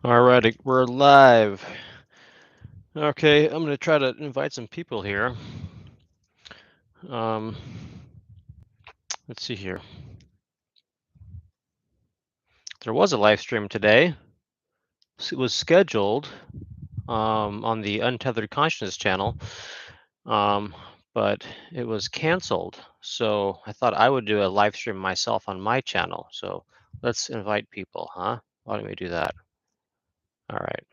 All right, we're live. Okay, I'm gonna try to invite some people here. Um, let's see here. There was a live stream today. It was scheduled on the Untethered Consciousness channel, um, but it was canceled. So I thought I would do a live stream myself on my channel. So let's invite people, huh? Why don't we do that? All right.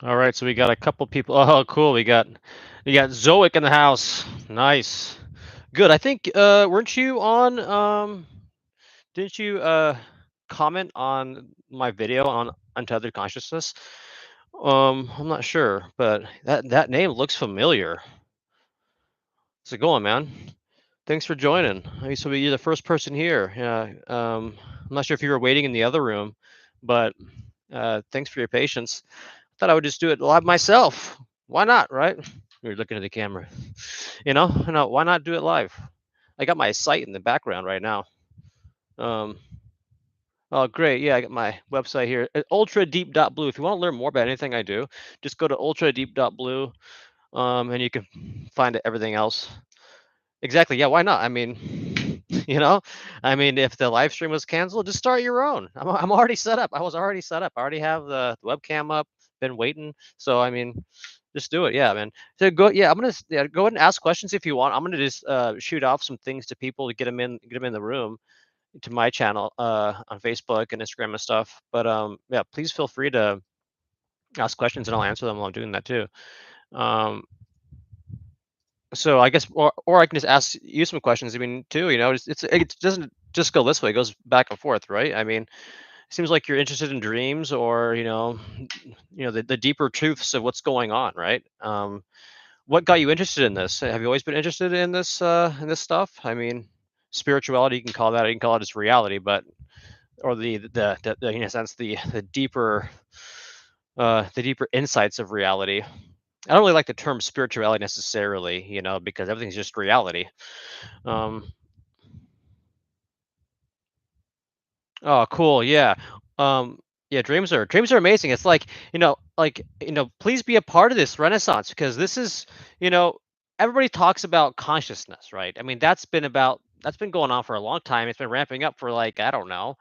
All right, so we got a couple people. Oh, cool. We got Zoic in the house. Nice. Good. I think weren't you on didn't you comment on my video on untethered consciousness? I'm not sure, but that name looks familiar. How's it going, man? Thanks for joining. So you're the first person here. Yeah. I'm not sure if you were waiting in the other room, but thanks for your patience. Thought I would just do it live myself. Why not, right? You're looking at the camera. Why not do it live? I got my site in the background right now. Um, oh, great. Yeah, I got my website here, ultradeep.blue. If you want to learn more about anything I do, just go to ultradeep.blue, and you can find everything else. Exactly. Yeah, why not? I mean, if the live stream was canceled, just start your own. I'm already set up. I was already set up. I already have the webcam up, been waiting. So, I mean, just do it. Yeah, man. So go. Yeah, go ahead and ask questions if you want. I'm gonna just shoot off some things to people to get them in the room to my channel on Facebook and Instagram and stuff. But yeah, please feel free to ask questions and I'll answer them while I'm doing that too. Um, so I guess, or I can just ask you some questions. I mean, too. It doesn't just go this way; it goes back and forth, right? I mean, it seems like you're interested in dreams, or the deeper truths of what's going on, right? What got you interested in this? Have you always been interested in this stuff? I mean, spirituality, you can call that. You can call it just reality, but or the in a sense the deeper insights of reality. I don't really like the term spirituality necessarily, because everything's just reality. Um, oh, cool, yeah. Yeah, dreams are amazing. It's please be a part of this renaissance because this is, you know, everybody talks about consciousness, right? I mean, that's been going on for a long time. It's been ramping up for like I don't know.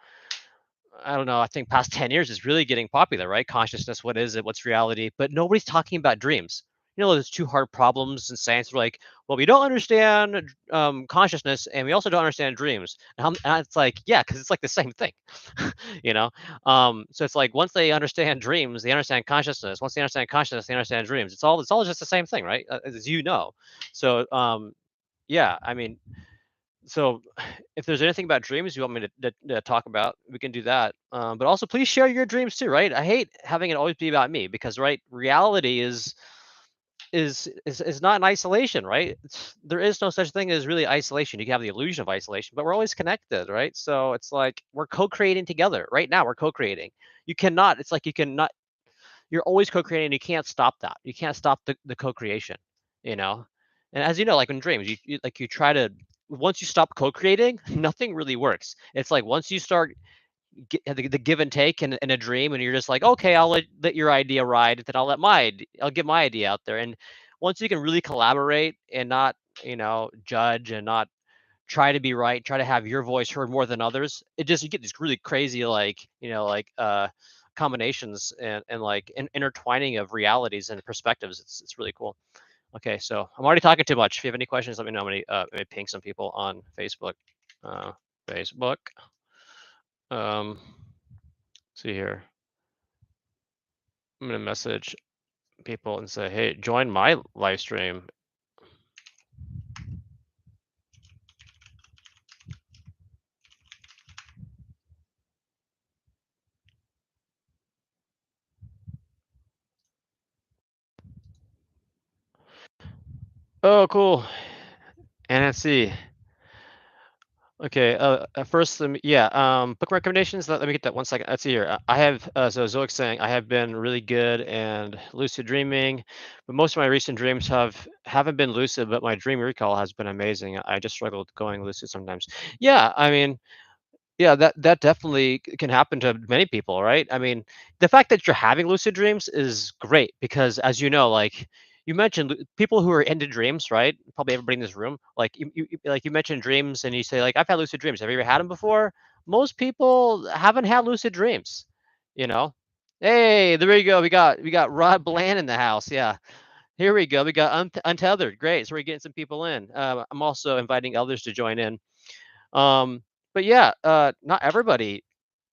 I think past 10 years is really getting popular, right? Consciousness, what is it? What's reality? But nobody's talking about dreams. There's two hard problems in science. We're like, well, we don't understand consciousness and we also don't understand dreams. And it's like, yeah, because it's like the same thing, you know? So it's like once they understand dreams, they understand consciousness. Once they understand consciousness, they understand dreams. It's all just the same thing, right? As you know. So, yeah, I mean, so if there's anything about dreams you want me to talk about, we can do that. But also please share your dreams too, right? I hate having it always be about me because right, reality is not in isolation, right? There is no such thing as really isolation. You can have the illusion of isolation, but we're always connected, right? So it's like we're co-creating together. Right now we're co-creating. You cannot, it's like you cannot, you're always co-creating, you can't stop that. You can't stop the co-creation, you know? And as you know, like in dreams, you try to once you stop co-creating, nothing really works. It's like once you start the give and take in a dream, and you're just like, okay, I'll let your idea ride, then I'll get my idea out there. And once you can really collaborate and not, judge and not try to be right, try to have your voice heard more than others. It just you get these really crazy like, combinations and like intertwining of realities and perspectives. It's really cool. Okay, so I'm already talking too much. If you have any questions, let me know. Let me ping some people on Facebook. Uh, Facebook. See here. I'm gonna message people and say, hey, join my live stream. Oh, cool. And let's see. Okay. First, yeah. Book recommendations. Let me get that 1 second. Let's see here. I have so Zoic saying I have been really good and lucid dreaming, but most of my recent dreams haven't been lucid, but my dream recall has been amazing. I just struggle with going lucid sometimes. Yeah. I mean, yeah, that definitely can happen to many people, right? I mean, the fact that you're having lucid dreams is great because, as you know, like you mentioned, people who are into dreams, right? Probably everybody in this room, like like you mentioned dreams, and you say like, "I've had lucid dreams." Have you ever had them before? Most people haven't had lucid dreams, you know. Hey, there we go. We got Rod Bland in the house. Yeah, here we go. We got Untethered. Great. So we're getting some people in. I'm also inviting others to join in. Um, but yeah, not everybody,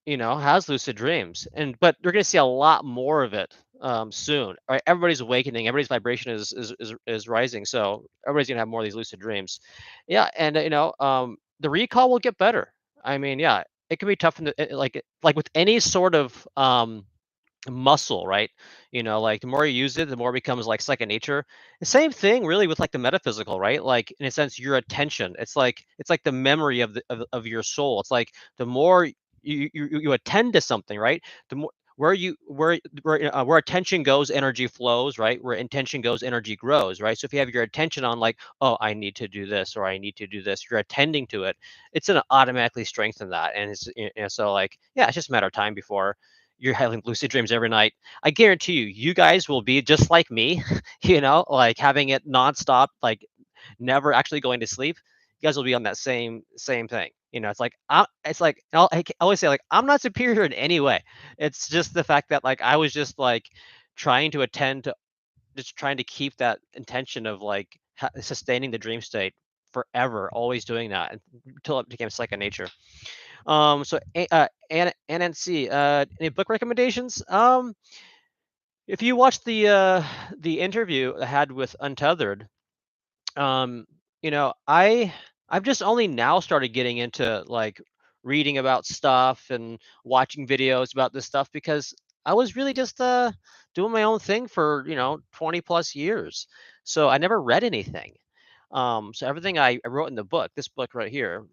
has lucid dreams, but you're gonna see a lot more of it soon. Right? Everybody's awakening, everybody's vibration is rising, so everybody's gonna have more of these lucid dreams. Yeah, and the recall will get better. I mean, yeah, it can be tough in like with any sort of muscle, right? Like the more you use it, the more it becomes like second nature. The same thing really with like the metaphysical, right? Like in a sense, your attention. It's like the memory of your soul. It's like the more you attend to something, right? The more where attention goes, energy flows, right? Where intention goes, energy grows, right? So if you have your attention on like, oh, I need to do this or I need to do this, you're attending to it. It's gonna automatically strengthen that, and so like yeah, it's just a matter of time before you're having lucid dreams every night. I guarantee you, you guys will be just like me, like having it nonstop, like never actually going to sleep. You guys will be on that same thing. I always say like I'm not superior in any way. It's just the fact that like I was just like trying to attend to just trying to keep that intention of like sustaining the dream state forever, always doing that until it became second nature. NNC, any book recommendations? If you watch the interview I had with Untethered, um, I've just only now started getting into like reading about stuff and watching videos about this stuff because I was really just doing my own thing for 20 plus years. So I never read anything. So everything I wrote in the book, this book right here,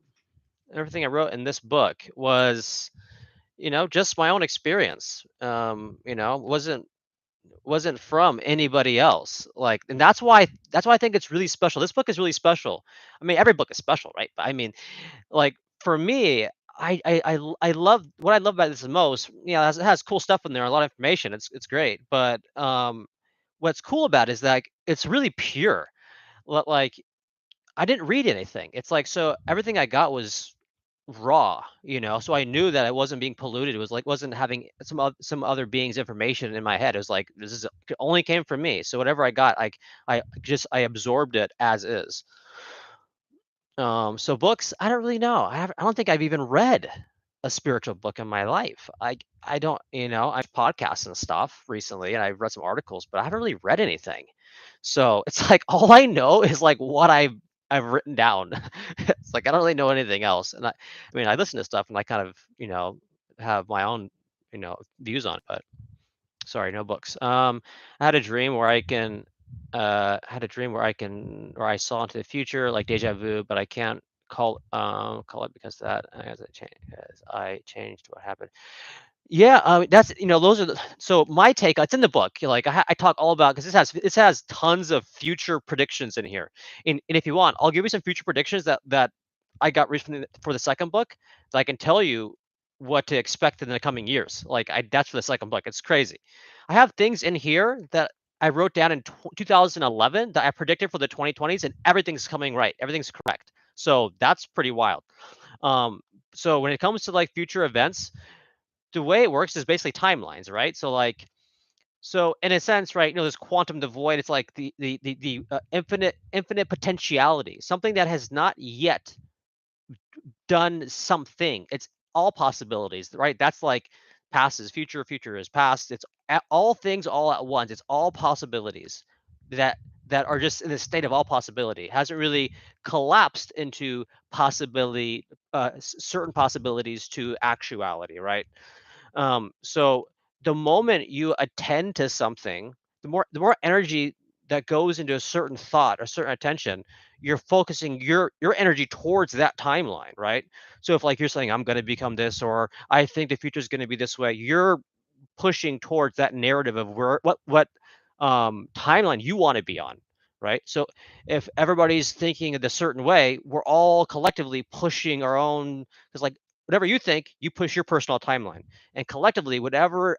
everything I wrote in this book was just my own experience. Wasn't from anybody else. Like, and that's why I think it's really special. This book is really special. I mean, every book is special, right? But I mean, like for me, I love what I love about this the most. It has cool stuff in there, a lot of information. It's great, but what's cool about it is that like, it's really pure. Like I didn't read anything. It's like so everything I got was raw, so I knew that I wasn't being polluted. It was like wasn't having some other being's information in my head. It was like this is it only came from me. So whatever I got, like I absorbed it as is. So books, I don't really know. I don't think I've even read a spiritual book in my life. I don't, I've podcasts and stuff recently and I've read some articles, but I haven't really read anything. So it's like all I know is like what I've written down. It's like I don't really know anything else. And I mean I listen to stuff and I kind of, have my own, views on it, but sorry, no books. I had a dream where I can, where I saw into the future, like deja vu, but I can't call it because that as I changed what happened. Yeah, that's those are so my take. It's in the book. Like I talk all about because this has tons of future predictions in here. And if you want, I'll give you some future predictions that I got recently for the second book that I can tell you what to expect in the coming years. Like that's for the second book. It's crazy. I have things in here that I wrote down in 2011 that I predicted for the 2020s, and everything's coming right. Everything's correct. So that's pretty wild. Um, so when it comes to like future events, the way it works is basically timelines, right? So like so in a sense, right, this quantum devoid, it's like the infinite potentiality, something that has not yet done something. It's all possibilities, right? That's like past is future, future is past. It's all things all at once. It's all possibilities that that are just in a state of all possibility. It hasn't really collapsed into possibility, certain possibilities to actuality, right? So the moment you attend to something, the more energy that goes into a certain thought or certain attention, you're focusing your energy towards that timeline, right? So if like you're saying I'm going to become this, or I think the future is going to be this way, you're pushing towards that narrative of where what timeline you want to be on, right? So if everybody's thinking in a certain way, we're all collectively pushing our own, because like whatever you think, you push your personal timeline, and collectively, whatever,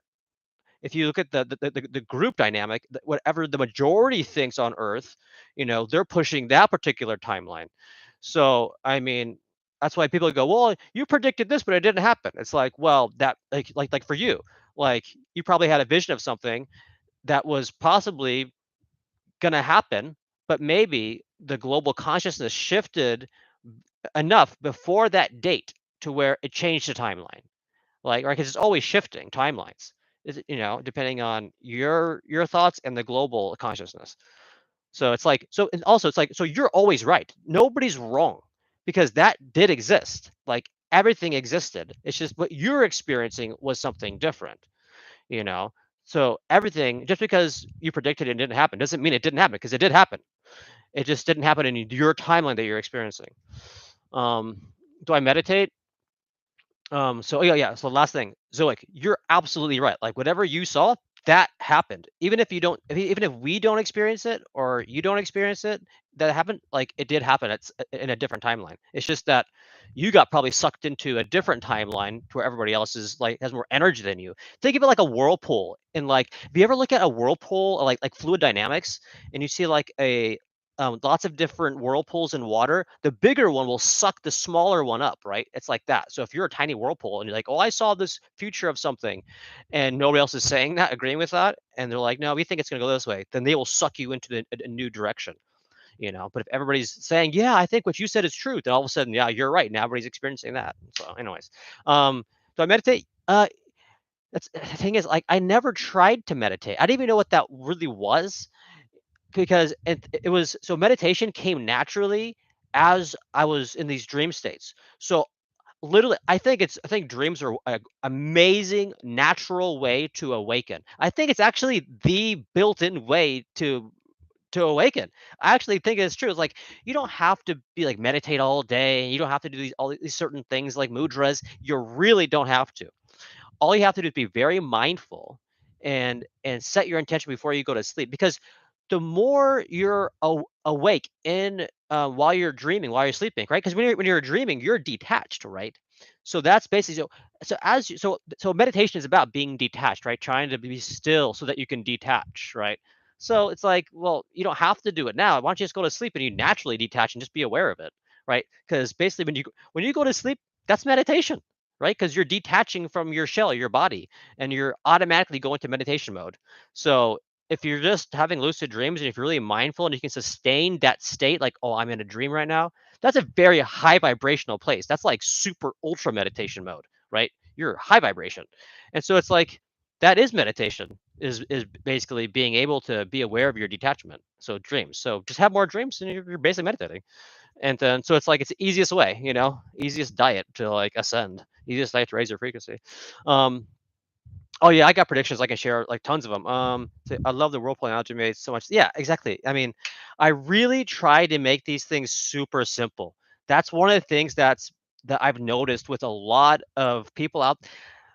if you look at the group dynamic, whatever the majority thinks on Earth, they're pushing that particular timeline. So I mean, that's why people go, well, you predicted this, but it didn't happen. It's like, well, that like for you, like you probably had a vision of something that was possibly gonna happen, but maybe the global consciousness shifted enough before that date to where it changed the timeline. Like, right, because it's always shifting timelines. Is it, depending on your thoughts and the global consciousness. So it's like, so and also it's like, so you're always right. Nobody's wrong because that did exist. Like everything existed. It's just what you're experiencing was something different, you know. So everything, just because you predicted it didn't happen, doesn't mean it didn't happen, because it did happen. It just didn't happen in your timeline that you're experiencing. Um, do I meditate? So yeah, yeah. So last thing, Zoic, you're absolutely right. Like whatever you saw, that happened. Even if you don't, even if we don't experience it or you don't experience it, that happened. Like it did happen. It's in a different timeline. It's just that you got probably sucked into a different timeline to where everybody else is like has more energy than you. Think of it like a whirlpool. And like, if you ever look at a whirlpool, like fluid dynamics, and you see like a lots of different whirlpools in water, the bigger one will suck the smaller one up, right? It's like that. So if you're a tiny whirlpool and you're like, oh, I saw this future of something, and nobody else is saying that, agreeing with that, and they're like, no, we think it's going to go this way, then they will suck you into a new direction, But if everybody's saying, yeah, I think what you said is true, then all of a sudden, yeah, you're right. Now everybody's experiencing that. So, anyways, do I meditate? That's the thing is, like, I never tried to meditate. I didn't even know what that really was, because it was, so meditation came naturally as I was in these dream states. So literally, I think dreams are an amazing natural way to awaken. I think it's actually the built-in way to awaken. I actually think it's true. It's like you don't have to be like meditate all day. You don't have to do all these certain things like mudras. You really don't have to. All you have to do is be very mindful and set your intention before you go to sleep, because the more you're awake in while you're dreaming, while you're sleeping, right? Because when you're dreaming, you're detached, right? So that's basically, so meditation is about being detached, right? Trying to be still so that you can detach, right? So it's like, well, you don't have to do it now. Why don't you just go to sleep and you naturally detach and just be aware of it, right? Because basically, when you go to sleep, that's meditation, right? Because you're detaching from your shell, your body, and you're automatically going to meditation mode. So if you're just having lucid dreams and if you're really mindful and you can sustain that state, like, oh, I'm in a dream right now, that's a very high vibrational place. That's like super ultra meditation mode, right? You're high vibration. And so it's like that is meditation, is basically being able to be aware of your detachment. So dreams. So just have more dreams and you're basically meditating. And then so it's like it's the easiest way, easiest diet to like ascend, easiest diet to raise your frequency. Um, Oh yeah, I got predictions. I can share like tons of them. I love the role playing analogy you made so much. Yeah, exactly. I mean, I really try to make these things super simple. That's one of the things that I've noticed with a lot of people out.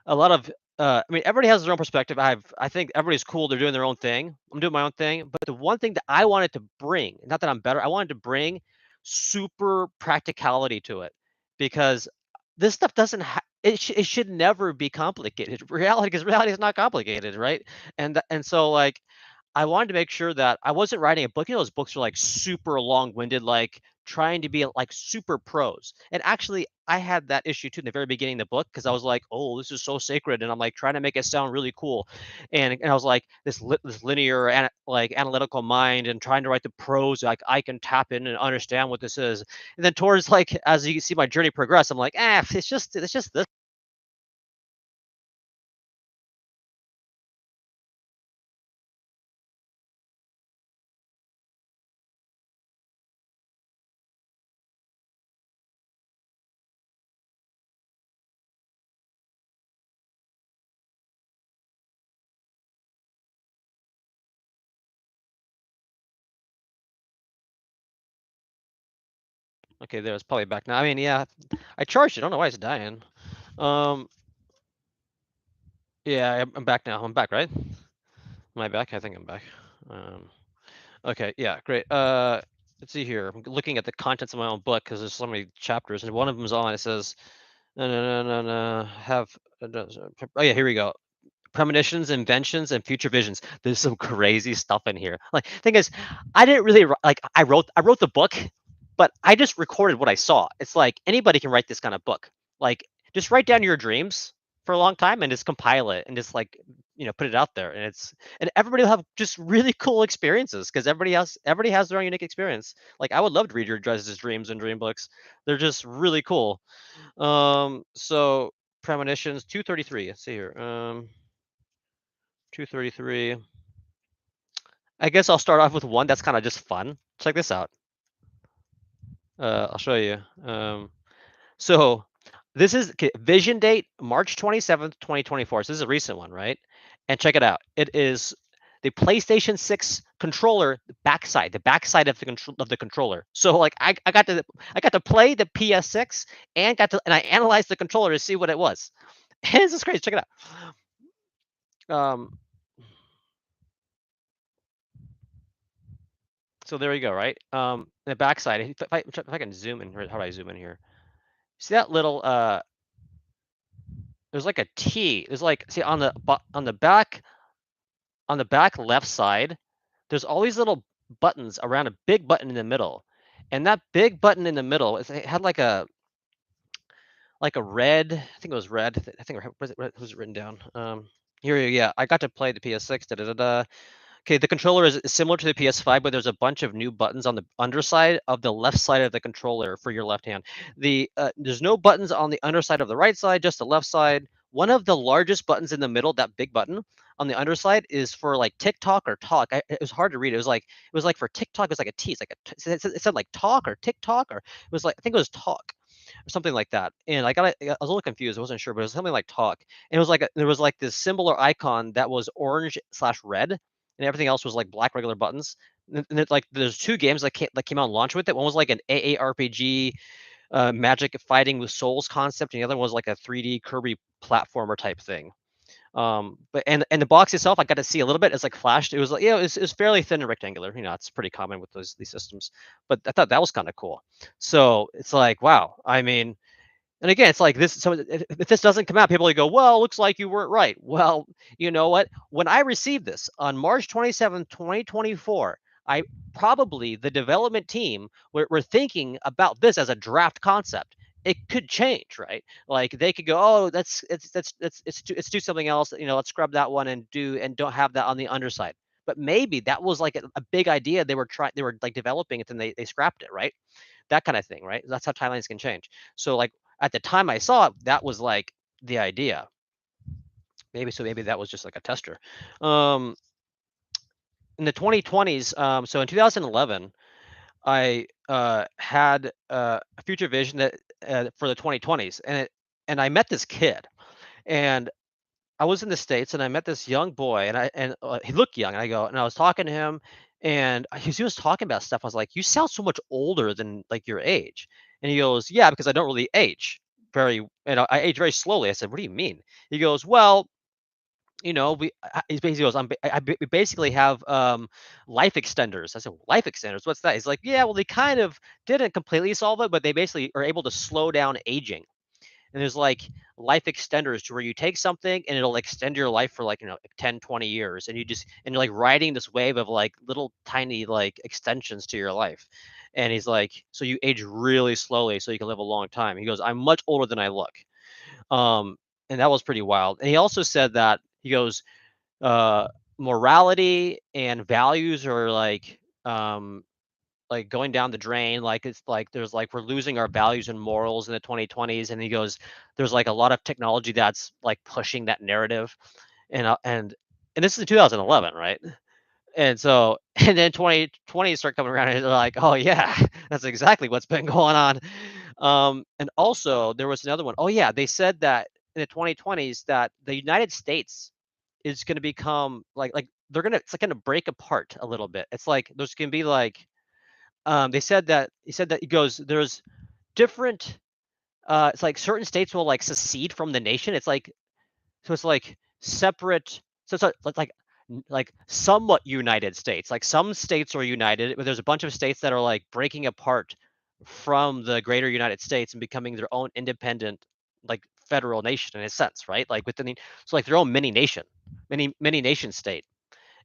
A lot of, I mean, everybody has their own perspective. I think everybody's cool. They're doing their own thing. I'm doing my own thing. But the one thing that I wanted to bring, not that I'm better, I wanted to bring super practicality to it, because this stuff doesn't it should never be complicated. Reality, because reality is not complicated, right? And so like I wanted to make sure that I wasn't writing a book. Those books are like super long-winded, like trying to be like super pros. And actually, I had that issue too in the very beginning of the book because I was like, "Oh, this is so sacred," and I'm like trying to make it sound really cool, and I was like this linear like analytical mind and trying to write the prose like I can tap in and understand what this is. And then towards like as you see my journey progress, I'm like, it's just this. Okay, there it's probably back now. I mean, yeah, I charged it. I don't know why it's dying. Um, yeah, I'm back now. I'm back, right? Am I back? I think I'm back. Um, okay, yeah, great. Let's see here. I'm looking at the contents of my own book because there's so many chapters, and one of them's on. It says, no, no, no, no, no, have. Oh yeah, here we go. Premonitions, inventions, and future visions. There's some crazy stuff in here. Like, thing is, I didn't really like. I wrote the book, but I just recorded what I saw. It's like anybody can write this kind of book. Like, just write down your dreams for a long time and just compile it and just like put it out there. And everybody will have just really cool experiences because everybody has their own unique experience. Like, I would love to read your guys' dreams and dream books. They're just really cool. So premonitions 233. Let's see here. 233. I guess I'll start off with one that's kind of just fun. Check this out. I'll show you. So this is okay, vision date March 27th, 2024. So this is a recent one, right? And check it out. It is the PlayStation 6 controller the backside of the controller. So like I got to play the PS6 and I analyzed the controller to see what it was. And this is crazy. Check it out. So there you go, right? The backside. If I can zoom in, how do I zoom in here? See that little there's like a T. There's like see on the back left side, there's all these little buttons around a big button in the middle. And that big button in the middle, it had like a red, I think it was red. I think was it written down? Here, yeah, I got to play the PS6. Da, da, da, da. Okay, the controller is similar to the PS5, but there's a bunch of new buttons on the underside of the left side of the controller for your left hand. There's no buttons on the underside of the right side, just the left side. One of the largest buttons in the middle, that big button on the underside, is for like TikTok or Talk. It was hard to read. It was like for TikTok. It was like a T. It's like it said like Talk or TikTok, or it was like I think it was Talk or something like that. And I was a little confused. I wasn't sure, but it was something like Talk. And it was like there was like this symbol or icon that was orange slash red, and everything else was like black regular buttons. And like there's two games that came out and launched with it. One was like an AARPG, Magic Fighting with Souls concept, and the other one was like a 3D Kirby platformer type thing. But and the box itself, I got to see a little bit. It's like flashed. It was like it's fairly thin and rectangular. It's pretty common with these systems. But I thought that was kind of cool. So it's like wow. I mean, and again, it's like this. So if this doesn't come out, people will go, "Well, looks like you weren't right." Well, you know what? When I received this on March 27th, 2024, I probably the development team were thinking about this as a draft concept. It could change, right? Like they could go, "Oh, let's do something else. Let's scrub that one and don't have that on the underside." But maybe that was like a big idea they were like developing it and they scrapped it, right? That kind of thing, right? That's how timelines can change. So like at the time I saw it, that was like the idea. Maybe that was just like a tester. Um, in the 2020s, so in 2011, I had a future vision that for the 2020s, and I met this kid, and I was in the States and I met this young boy and he looked young and I was talking to him and he was talking about stuff. I was like, "You sound so much older than like your age." And he goes, "Yeah, because I don't really age I age very slowly." I said, "What do you mean?" He goes, "Well, he basically goes, we basically have life extenders." I said, "Life extenders? What's that?" He's like, "Yeah, well, they kind of didn't completely solve it, but they basically are able to slow down aging." And there's like life extenders to where you take something and it'll extend your life for like 10, 20 years, and you're like riding this wave of like little tiny like extensions to your life. And he's like, "So you age really slowly so you can live a long time." He goes, "I'm much older than I look." Um, and that was pretty wild. And he also said that he goes, uh, "Morality and values are like going down the drain. Like it's like there's like we're losing our values and morals in the 2020s." And he goes, "There's like a lot of technology that's like pushing that narrative." And and this is 2011, right? And so, and then 2020 start coming around and they're like, "Oh yeah, that's exactly what's been going on." And also there was another one. Oh yeah, they said that in the 2020s that the United States is going to become like they're gonna it's like gonna break apart a little bit. It's like there's gonna be like they said that he said that he goes there's different it's like certain states will like secede from the nation. It's like so it's like separate. So it's like somewhat united states. Like some states are united, but there's a bunch of states that are like breaking apart from the greater United States and becoming their own independent, like federal nation in a sense, right? Like within so like their own mini nation, mini nation state.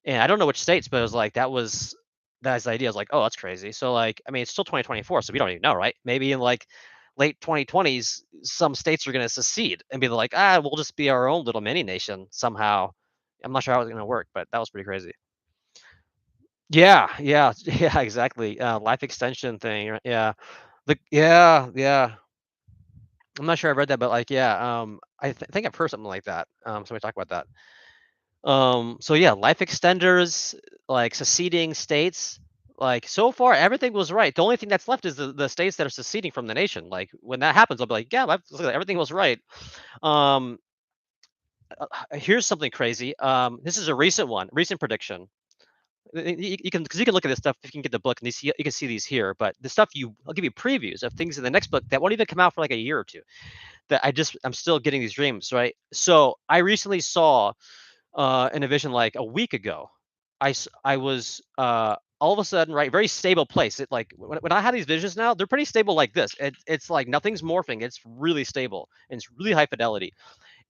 And I don't know which states, but it was like that's the idea. I was like, oh, that's crazy. So like, I mean, it's still 2024, so we don't even know, right? Maybe in like late 2020s, some states are going to secede and be like, we'll just be our own little mini nation somehow. I'm not sure how it's going to work, but that was pretty crazy. Yeah, yeah, yeah, exactly. Life extension thing. Yeah, yeah. I'm not sure I read that, but like, yeah, think I've heard something like that. So we talk about that. So yeah, life extenders, like seceding states, like so far everything was right. The only thing that's left is the states that are seceding from the nation. Like when that happens, I'll be like, yeah, everything was right. Um, Here's something crazy. This is a recent one, recent prediction. You can because you can look at this stuff. You can get the book and you can see these here. But the stuff I'll give you previews of things in the next book that won't even come out for like a year or two. That I'm still getting these dreams, right? So I recently saw in a vision like a week ago. I was all of a sudden right, very stable place. It like when I have these visions now, they're pretty stable like this. It's like nothing's morphing. It's really stable and it's really high fidelity.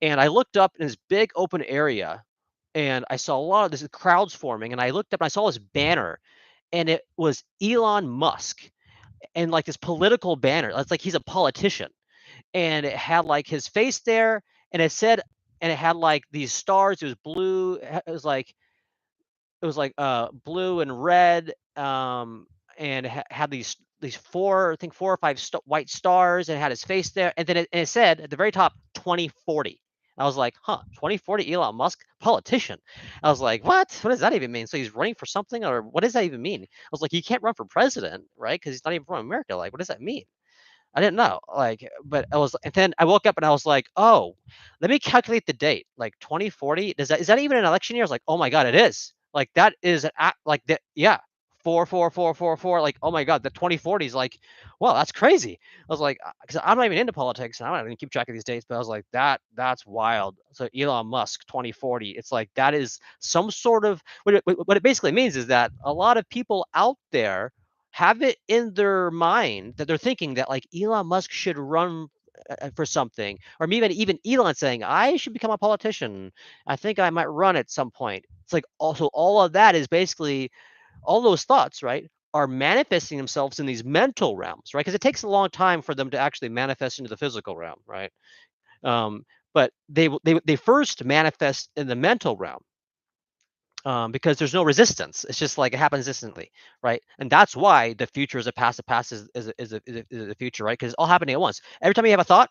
And I looked up in this big open area, and I saw a lot of this crowds forming. And I looked up and I saw this banner, and it was Elon Musk and like this political banner. It's like he's a politician, and it had like his face there, and it said, and it had like these stars. It was blue. It was like blue and red, and it had these four, I think 4 or 5 white stars, and it had his face there, and then it said at the very top 2040. I was like, huh, 2040 Elon Musk, politician. I was like, what? What does that even mean? So he's running for something, or what does that even mean? I was like, he can't run for president, right? Because he's not even from America. Like, what does that mean? I didn't know, like, but I was and then I woke up and I was like, "Oh, let me calculate the date, like 2040, is that even an election year?" I was like, "Oh my god, it is." Like, that is an act like, that yeah, 44444, like, oh my god, the 2040 is like, wow, that's crazy. I was like, because I'm not even into politics, and I don't even keep track of these dates, but I was like, that's wild." So Elon Musk, 2040, it's like, that is some sort of what it basically means is that a lot of people out there have it in their mind that they're thinking that like Elon Musk should run for something, or maybe even Elon saying I should become a politician. I think I might run at some point. It's like also all of that is basically all those thoughts, right, are manifesting themselves in these mental realms, right? Because it takes a long time for them to actually manifest into the physical realm, right? Um, but they first manifest in the mental realm, because there's no resistance. It's just like it happens instantly, right? And that's why the future is a past, the past is the future, right? Because it's all happening at once. Every time you have a thought,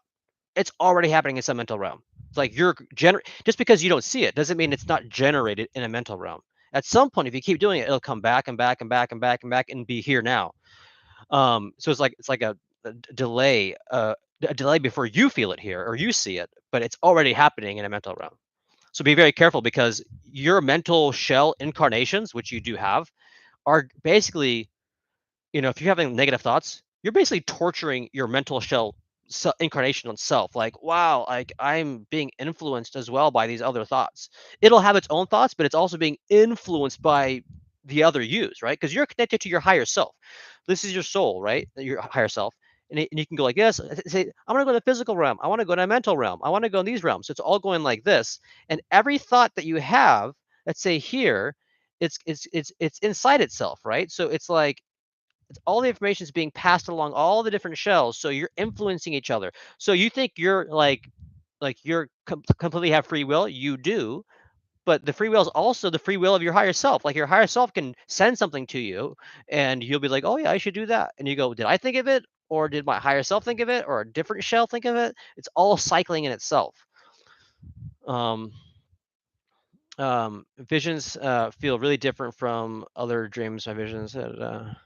it's already happening in some mental realm. It's like just because you don't see it doesn't mean it's not generated in a mental realm. At some point, if you keep doing it, it'll come back and back and back and back and back and be here now. So it's like delay, a delay before you feel it here or you see it, but it's already happening in a mental realm. So be very careful because your mental shell incarnations, which you do have, are basically, if you're having negative thoughts, you're basically torturing your mental shell incarnation on self. Like, wow, like I'm being influenced as well by these other thoughts. It'll have its own thoughts, but it's also being influenced by the other yous, right? Because you're connected to your higher self. This is your soul, right? Your higher self. And you can go like, yes, say, I want to go to the physical realm. I want to go to the mental realm. I want to go in these realms. So it's all going like this. And every thought that you have, let's say here, it's inside itself, right? So it's like all the information is being passed along all the different shells, so you're influencing each other. So you think you're like you're completely have free will, you do, but the free will is also the free will of your higher self. Like your higher self can send something to you, and you'll be like, "Oh yeah, I should do that." And you go, "Did I think of it, or did my higher self think of it, or a different shell think of it?" It's all cycling in itself. Um, Visions feel really different from other dreams. My visions that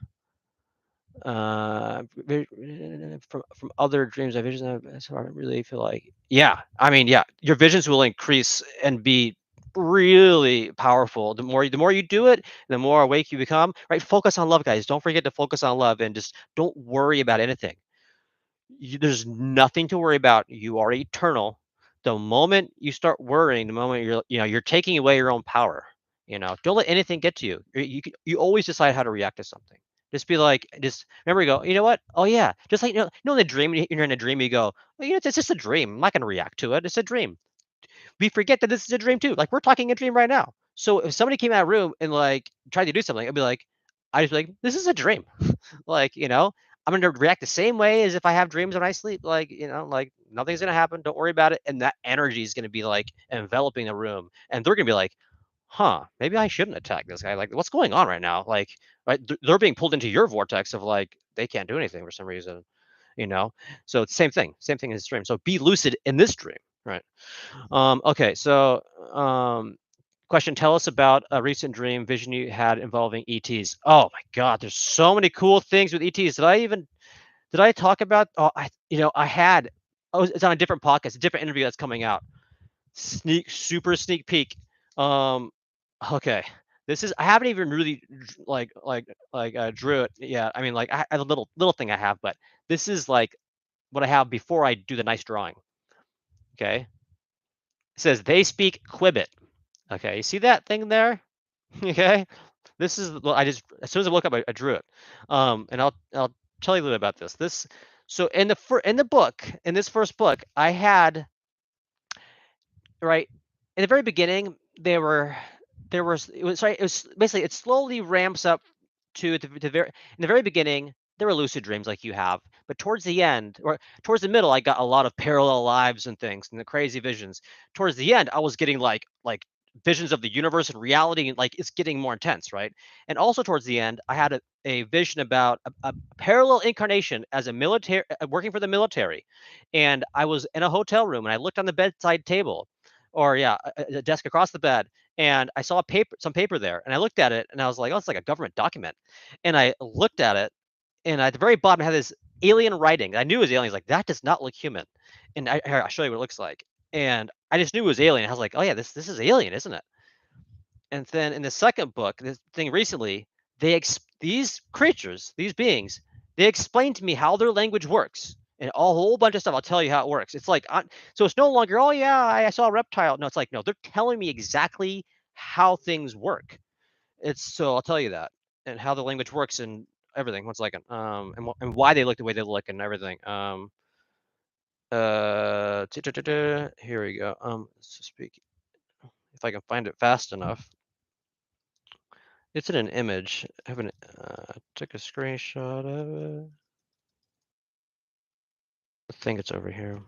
from other dreams, my visions. So I really feel like, yeah. I mean, yeah, your visions will increase and be really powerful. The more you do it, the more awake you become. Right? Focus on love, guys. Don't forget to focus on love, and just don't worry about anything. There's nothing to worry about. You are eternal. The moment you start worrying, the moment you're taking away your own power. Don't let anything get to you. You always decide how to react to something. Just be like, just remember, you go, you know what? Oh yeah, just like in the dream, you're in a dream, you go, well, it's just a dream. I'm not gonna react to it. It's a dream. We forget that this is a dream too. Like we're talking a dream right now. So if somebody came out of the room and like tried to do something, I'd be like, I just be like, this is a dream. Like, I'm gonna react the same way as if I have dreams when I sleep. Like, like nothing's gonna happen. Don't worry about it. And that energy is gonna be like enveloping the room. And they're gonna be like, huh, maybe I shouldn't attack this guy. Like, what's going on right now? Like, right, they're being pulled into your vortex of like they can't do anything for some reason, you know? So it's same thing as dream. So be lucid in this dream, right? Okay, so question, tell us about a recent dream vision you had involving ETs. Oh my God, there's so many cool things with ETs. Did I talk about? Oh, I had. Oh, it's on a different podcast, a different interview that's coming out. Super sneak peek. Um, okay, this is. I haven't even really drew it yet. I mean, like I have a little thing I have, but this is like what I have before I do the nice drawing. Okay, it says they speak Quibbit. Okay, you see that thing there? Okay, this is well, I just as soon as I look up, I drew it. And I'll tell you a little bit about this. So in the book, in this first book, I had right in the very beginning there was it was basically it slowly ramps up to the very in the very beginning there were lucid dreams like you have, but towards the end or towards the middle I got a lot of parallel lives and things and the crazy visions. Towards the end I was getting like visions of the universe and reality, and like it's getting more intense, right? And also towards the end I had a vision about a parallel incarnation as a military working for the military, and I was in a hotel room and I looked on the bedside table, or yeah, a desk across the bed, and I saw some paper there, and I looked at it, and I was like, "Oh, it's like a government document." And I looked at it, and at the very bottom, it had this alien writing. I knew it was alien. I was like, "That does not look human." And here, I'll show you what it looks like. And I just knew it was alien. I was like, "Oh yeah, this is alien, isn't it?" And then in the second book, this thing recently, these creatures, these beings, they explained to me how their language works and a whole bunch of stuff. I'll tell you how it works. It's like so it's no longer, oh yeah, I saw a reptile. No, it's like no, they're telling me exactly how things work. It's so I'll tell you that and how the language works and everything. One second. And why they look the way they look and everything. Here we go. So speak if I can find it fast enough. It's in an image. I haven't took a screenshot of it. I think it's over here.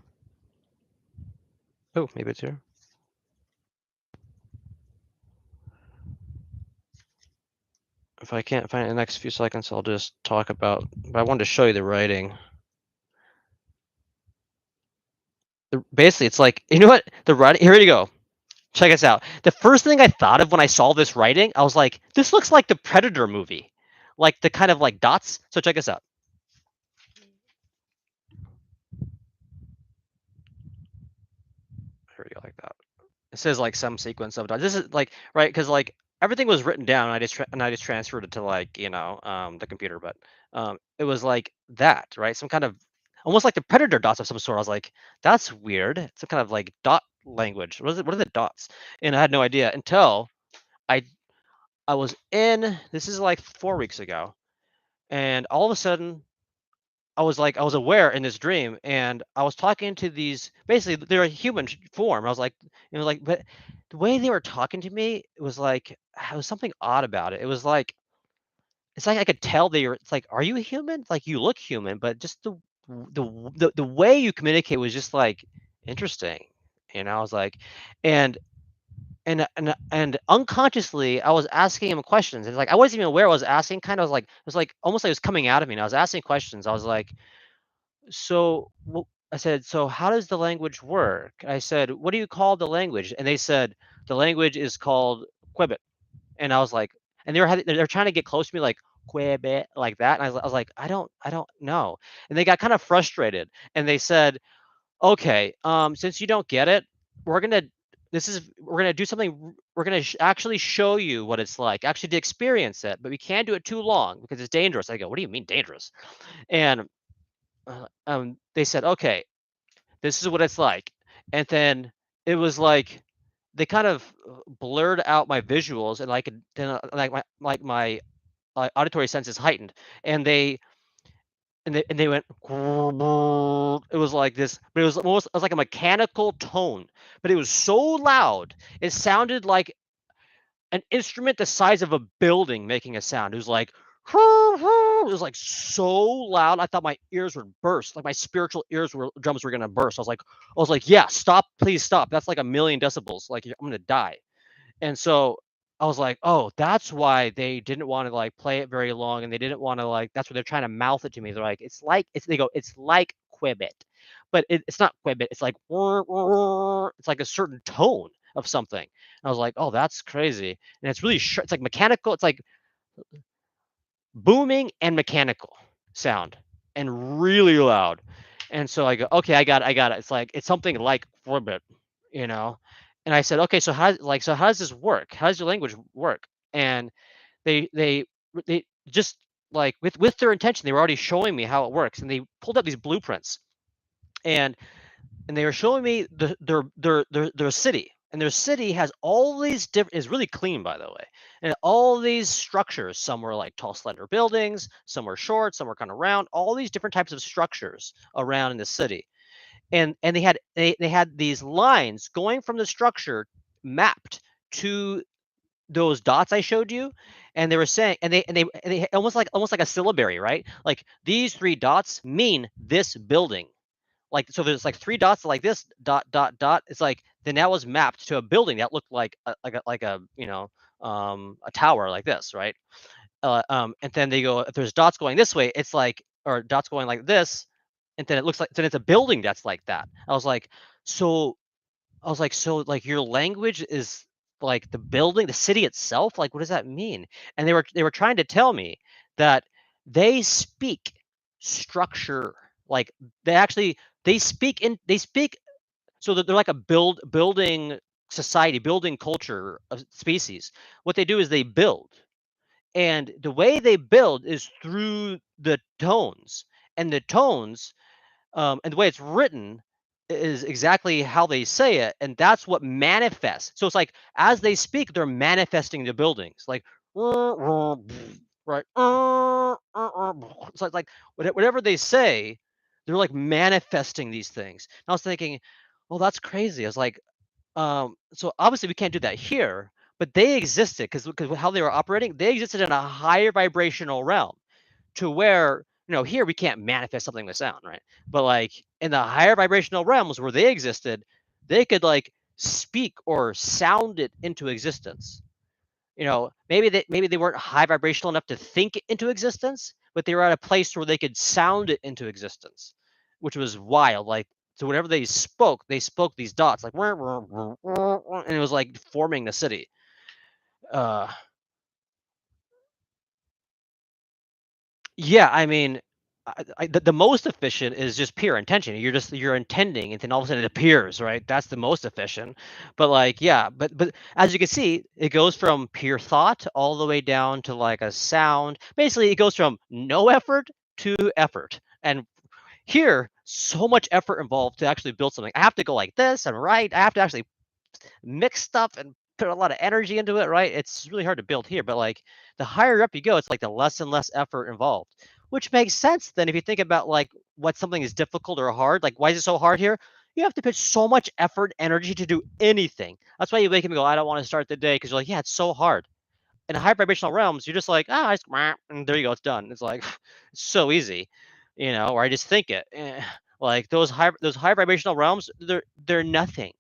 Oh, maybe it's here. If I can't find it in the next few seconds, I'll just talk about. But I wanted to show you the writing. Basically, it's like you know what the writing. Here you go. Check this out. The first thing I thought of when I saw this writing, I was like, "This looks like the Predator movie, like the kind of like dots." So check this out. Here we go, like that. It says like some sequence of dots. This is like right because like everything was written down. And I just transferred it to like the computer, but it was like that right. Some kind of almost like the predator dots of some sort. I was like, that's weird. Some kind of like dot language. What is it? What are the dots? And I had no idea until I I was in. This is like 4 weeks ago, and all of a sudden I was aware in this dream, and I was talking to these. Basically, they're a human form. I was like, like, but the way they were talking to me, it was like, it was something odd about it. It was like it's like I could tell that you're it's like, "Are you human?" Like, you look human, but just the way you communicate was just, like, interesting, I was like and and unconsciously, I was asking him questions, and, like, I wasn't even aware I was asking, kinda was like it was like almost like it was coming out of me, and I was asking questions. I was like, "So, I said, "So how does the language work?" I said, "What do you call the language?" And they said, "The language is called Quibit." And I was like and they're trying to get close to me like, "Quibit," like that, and I was like, I don't know." And they got kind of frustrated, and they said, "Okay, since you don't get it, we're gonna we're gonna do something we're gonna actually show you what it's like, actually to experience it, but we can't do it too long because it's dangerous." I go, "What do you mean dangerous?" And, they said, "Okay, this is what it's like." And then it was like they kind of blurred out my visuals and I could then my auditory sense is heightened, and they went it was like this, but it was like a mechanical tone, but it was so loud. It sounded like an instrument the size of a building making a sound. It was like it was like so loud. I thought my ears would burst, like my spiritual ears were drums were gonna burst. I was like, yeah, stop, please stop. That's like a million decibels. Like I'm gonna die. And so I was like, "Oh, that's why they didn't wanna, like, play it very long, and they didn't wanna, like" that's why they're trying to mouth it to me. They're like, it's they go, "It's like Quibbit." But it's not Quibbit, it's like it's like a certain tone of something. I was like, "Oh, that's crazy." And it's really it's like mechanical, it's like booming and mechanical sound and really loud. And so I go, "Okay, I got it." It's like it's something like Quibbit, you know? And I said, "Okay, so so how does this work? How does your language work?" And they just like with their intention, they were already showing me how it works, and they pulled up these blueprints, and they were showing me their city, and their city has all these different is really clean, by the way, and all these structures. Some were like tall, slender buildings, some were short, some were kind of round. All these different types of structures around in the city, and they had these lines going from the structure mapped to those dots I showed you, and they were saying, and they almost like a syllabary, right? Like these three dots mean this building. Like so, there's like three dots like this dot dot dot. It's like then that was mapped to a building that looked like a a tower like this, right? And then they go if there's dots going this way, it's like or dots going like this, and then it looks like then it's a building that's like that. So I was like, "So, like, your language is, like, the building, the city itself? Like, what does that mean?" And they were trying to tell me that they speak structure, like, they actually they speak so that they're like a building society, building culture of species. What they do is they build, and the way they build is through the tones, and the tones and the way it's written is exactly how they say it, and that's what manifests. So it's like as they speak, they're manifesting the buildings, like right. So it's like whatever they say, they're like manifesting these things. And I was thinking, well, that's crazy. I was like, so obviously we can't do that here, but they existed because how they were operating, they existed in a higher vibrational realm to where here we can't manifest something with sound, right? But like in the higher vibrational realms where they existed, they could like speak or sound it into existence. Maybe they weren't high vibrational enough to think it into existence, but they were at a place where they could sound it into existence, which was wild. Like so whenever they spoke these dots like and it was like forming the city. uh Yeah, I mean, the most efficient is just pure intention. You're intending, and then all of a sudden it appears, right? That's the most efficient. But like, yeah, but as you can see, it goes from pure thought all the way down to like a sound. Basically, it goes from no effort to effort. And here, so much effort involved to actually build something. I have to go like this and right. I have to actually mix stuff and put a lot of energy into it, right? It's really hard to build here, but like the higher up you go, it's like the less and less effort involved, which makes sense then if you think about like what something is difficult or hard. Like, why is it so hard here? You have to put so much effort, energy to do anything. That's why you wake up and go, I don't want to start the day because you're like, yeah, it's so hard. in high vibrational realms, you're just like, ah, and there you go, it's done. It's like it's so easy, or I just think it. Like those high vibrational realms, they're nothing.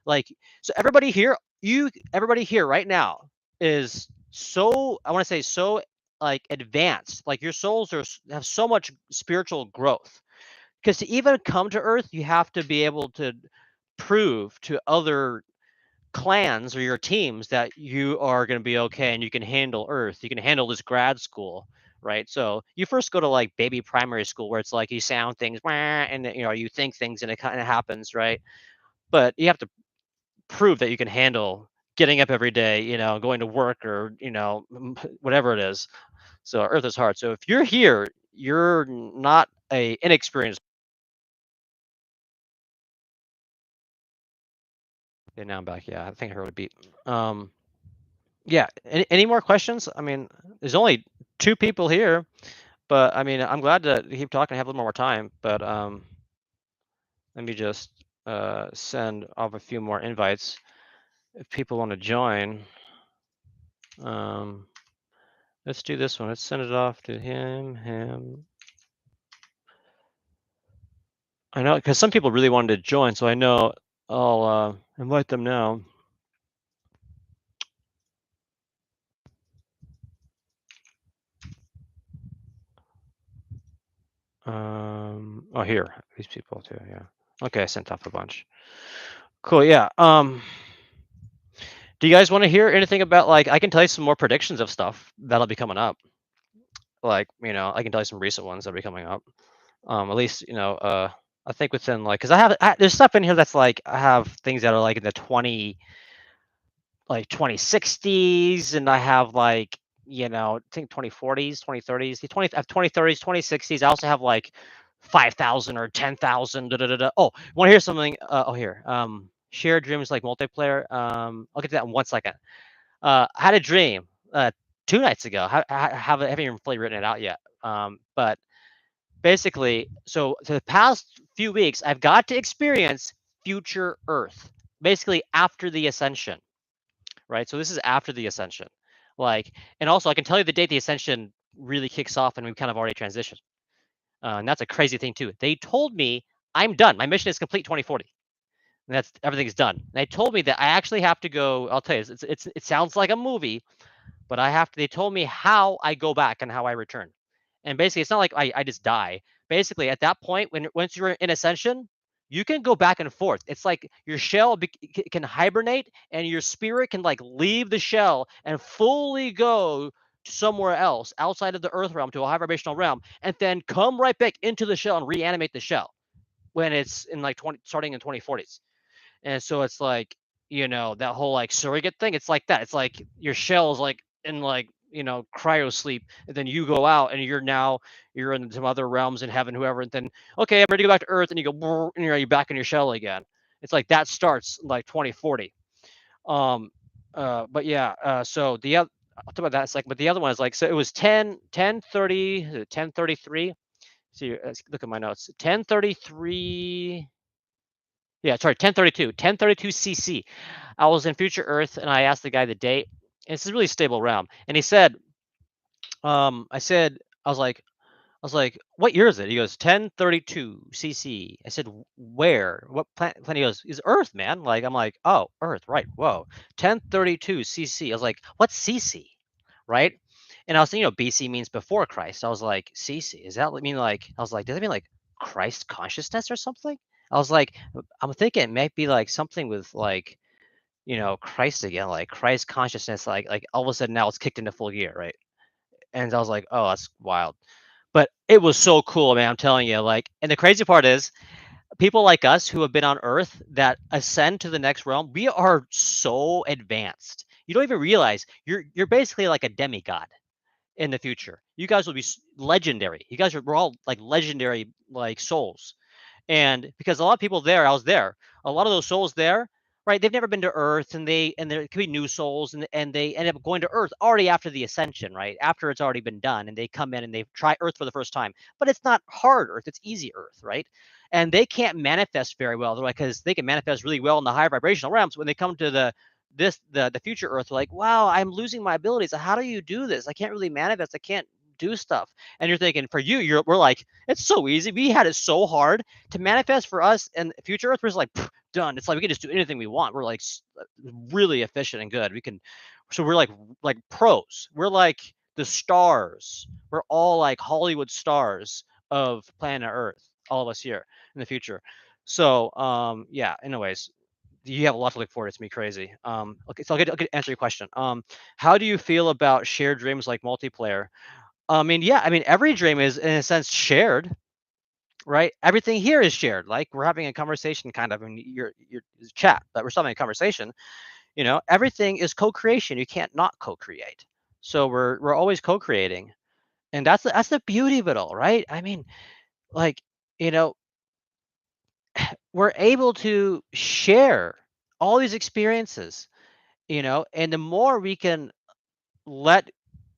Like, so everybody here right now is so, I want to say, so like advanced. Like your souls have so much spiritual growth. Because to even come to Earth, you have to be able to prove to other clans or your teams that you are going to be okay and you can handle Earth. You can handle this grad school, right? So you first go to like baby primary school where it's like you sound things, "Wah," and you think things and it kind of happens, right? But you have to prove that you can handle getting up every day, going to work or whatever it is. So Earth is hard. So if you're here, you're not a inexperienced. Okay, now I'm back. Yeah, I think I heard a beat. Um, yeah. Any more questions? I mean, there's only two people here, but I mean, I'm glad to keep talking, have a little more time. But let me just send off a few more invites if people want to join. Um, let's do this one. Let's send it off to him. I know because some people really wanted to join, so I know I'll invite them now. Oh, here, these people too. Yeah. Okay, I sent off a bunch. Cool. Yeah. Do you guys want to hear anything about like I can tell you some more predictions of stuff that'll be coming up. Like, I can tell you some recent ones that'll be coming up. At least, I think within like because there's stuff in here that's like I have things that are like in the 2060s, and I have like I think 2040s, 2030s, I have 2030s, 2060s. I also have like 5,000 or 10,000. Da, da, da, da. Oh, want to hear something? Here. Shared dreams like multiplayer. I'll get to that in 1 second. I had a dream 2 nights ago. Haven't even fully written it out yet. But basically, so the past few weeks, I've got to experience future Earth, basically after the ascension, right? So this is after the ascension, like, and also I can tell you the date the ascension really kicks off, and we've kind of already transitioned, and that's a crazy thing too. They told me I'm done. My mission is complete 2040. And that's everything's done. And they told me that I actually have to go. I'll tell you, it sounds like a movie, but I have to. They told me how I go back and how I return. And basically, it's not like I just die. Basically, at that point, once you're in ascension, you can go back and forth. It's like your shell can hibernate, and your spirit can like leave the shell and fully go somewhere else outside of the earth realm to a high vibrational realm, and then come right back into the shell and reanimate the shell when it's in like starting in 2040s. And so it's like, that whole like surrogate thing. It's like that. It's like your shell is like in like, cryo sleep. And then you go out and you're in some other realms in heaven, whoever. And then, okay, I'm ready to go back to Earth. And you go, "Brrr," and you're back in your shell again. It's like that starts like 2040. Um, but yeah, so the other, I'll talk about that in a second. But the other one is like, so it was 10:33. See, let's look at my notes. 10:33. Yeah, sorry, 1032 CC. I was in Future Earth and I asked the guy the date. And it's a really stable realm. And he said, I said, I was like, what year is it? He goes, 1032 CC. I said, where? What planet? He goes, is Earth, man. Like, I'm like, oh, Earth, right. Whoa. 1032 CC. I was like, what's CC? Right? And I was thinking, BC means before Christ. I was like, CC, does that mean like, I was like, does that mean like Christ consciousness or something? I was like, I'm thinking it might be like something with like, Christ again, like Christ consciousness, like all of a sudden now it's kicked into full gear, right? And I was like, oh, that's wild. But it was so cool, man. I'm telling you, like, and the crazy part is people like us who have been on Earth that ascend to the next realm, we are so advanced. You don't even realize you're basically like a demigod in the future. You guys will be legendary. We're all like legendary like souls. And because a lot of people there, I was there, a lot of those souls there, right? They've never been to Earth, and there could be new souls, and they end up going to Earth already after the ascension, right? After it's already been done, and they come in and they try Earth for the first time. But it's not hard Earth; it's easy Earth, right? And they can't manifest very well, because they can manifest really well in the higher vibrational realms. When they come to the future Earth are like, wow, I'm losing my abilities. How do you do this? I can't really manifest. I can't do stuff. And you're thinking, for you, we're like, it's so easy. We had it so hard to manifest for us, and future Earth was like, done. It's like we can just do anything we want. We're like really efficient and good. We can, so we're like pros. We're like the stars. We're all like Hollywood stars of planet Earth. All of us here in the future. So yeah. Anyways, you have a lot to look forward to. It's me crazy. Okay, so I'll get answer your question. How do you feel about shared dreams like multiplayer? I mean, yeah, I mean, every dream is in a sense shared, right? Everything here is shared. Like we're having a conversation, kind of, in your chat, but we're still having a conversation. Everything is co-creation. You can't not co-create. So we're always co-creating, and that's the beauty of it all, right? I mean, like you know, we're able to share all these experiences, and the more we can let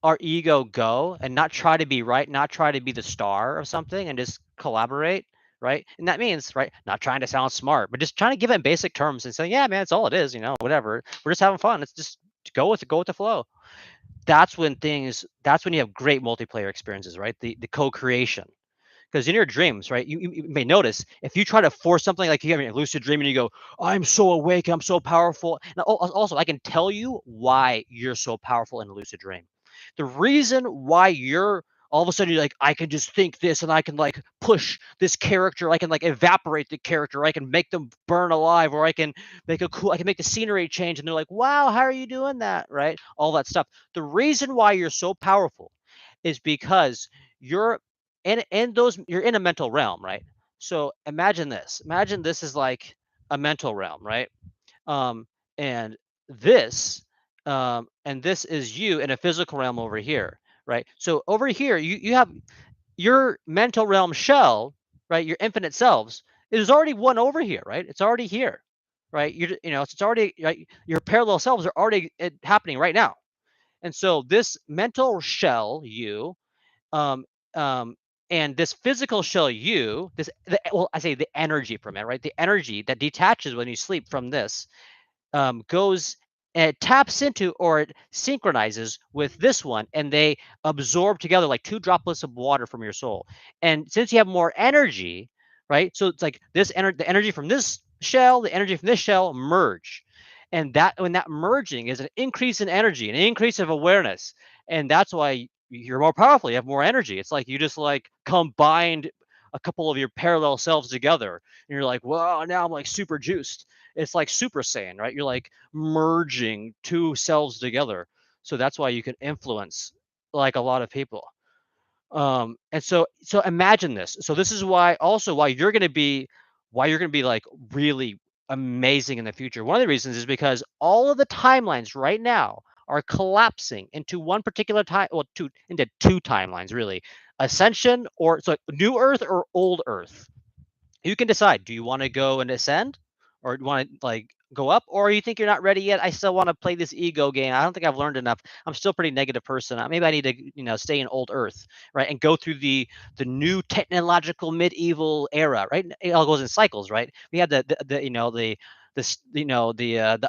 our ego go and not try to be right, not try to be the star of something, and just collaborate, right? And that means, right, not trying to sound smart, but just trying to give it in basic terms and saying, yeah, man, it's all it is, whatever. We're just having fun. It's just go with the flow. That's when you have great multiplayer experiences, right? The co-creation. Because in your dreams, right, you may notice if you try to force something, like you have a lucid dream and you go, I'm so awake, I'm so powerful. And also, I can tell you why you're so powerful in a lucid dream. The reason why you're all of a sudden you're like, I can just think this and I can like push this character, I can like evaporate the character, I can make them burn alive, or I can I can make the scenery change. And they're like, wow, how are you doing that? Right? All that stuff. The reason why you're so powerful is because you're and those you're in a mental realm, right? So imagine this. Imagine this is like a mental realm, right? Um, and this and this is you in a physical realm over here, right? So over here, you have your mental realm shell, right? Your infinite selves. There's already one over here, right? It's already here, right? It's already, right? Your parallel selves are already happening right now. And so this mental shell, you, um, um, and this physical shell you, well, I say the energy from it, right? The energy that detaches when you sleep from this goes and it taps into, or it synchronizes with this one, and they absorb together like two droplets of water from your soul. And since you have more energy, right? So it's like the energy from this shell, the energy from this shell merge. And that when that merging is an increase in energy, an increase of awareness. And that's why you're more powerful. You have more energy. It's like you just like combined a couple of your parallel selves together. And you're like, well, now I'm like super juiced. It's like Super Saiyan, right? You're like merging two selves together. So that's why you can influence like a lot of people. And so imagine this. So this is why you're going to be like really amazing in the future. One of the reasons is because all of the timelines right now are collapsing into one particular time, well, into two timelines really. Ascension, or so new Earth or old Earth. You can decide, do you want to go and ascend, or do you want to like go up, or you think you're not ready yet? I still want to play this ego game. I don't think I've learned enough. I'm still a pretty negative person. Maybe I need to stay in old Earth, right, and go through the new technological medieval era, right? It all goes in cycles, right? We had the the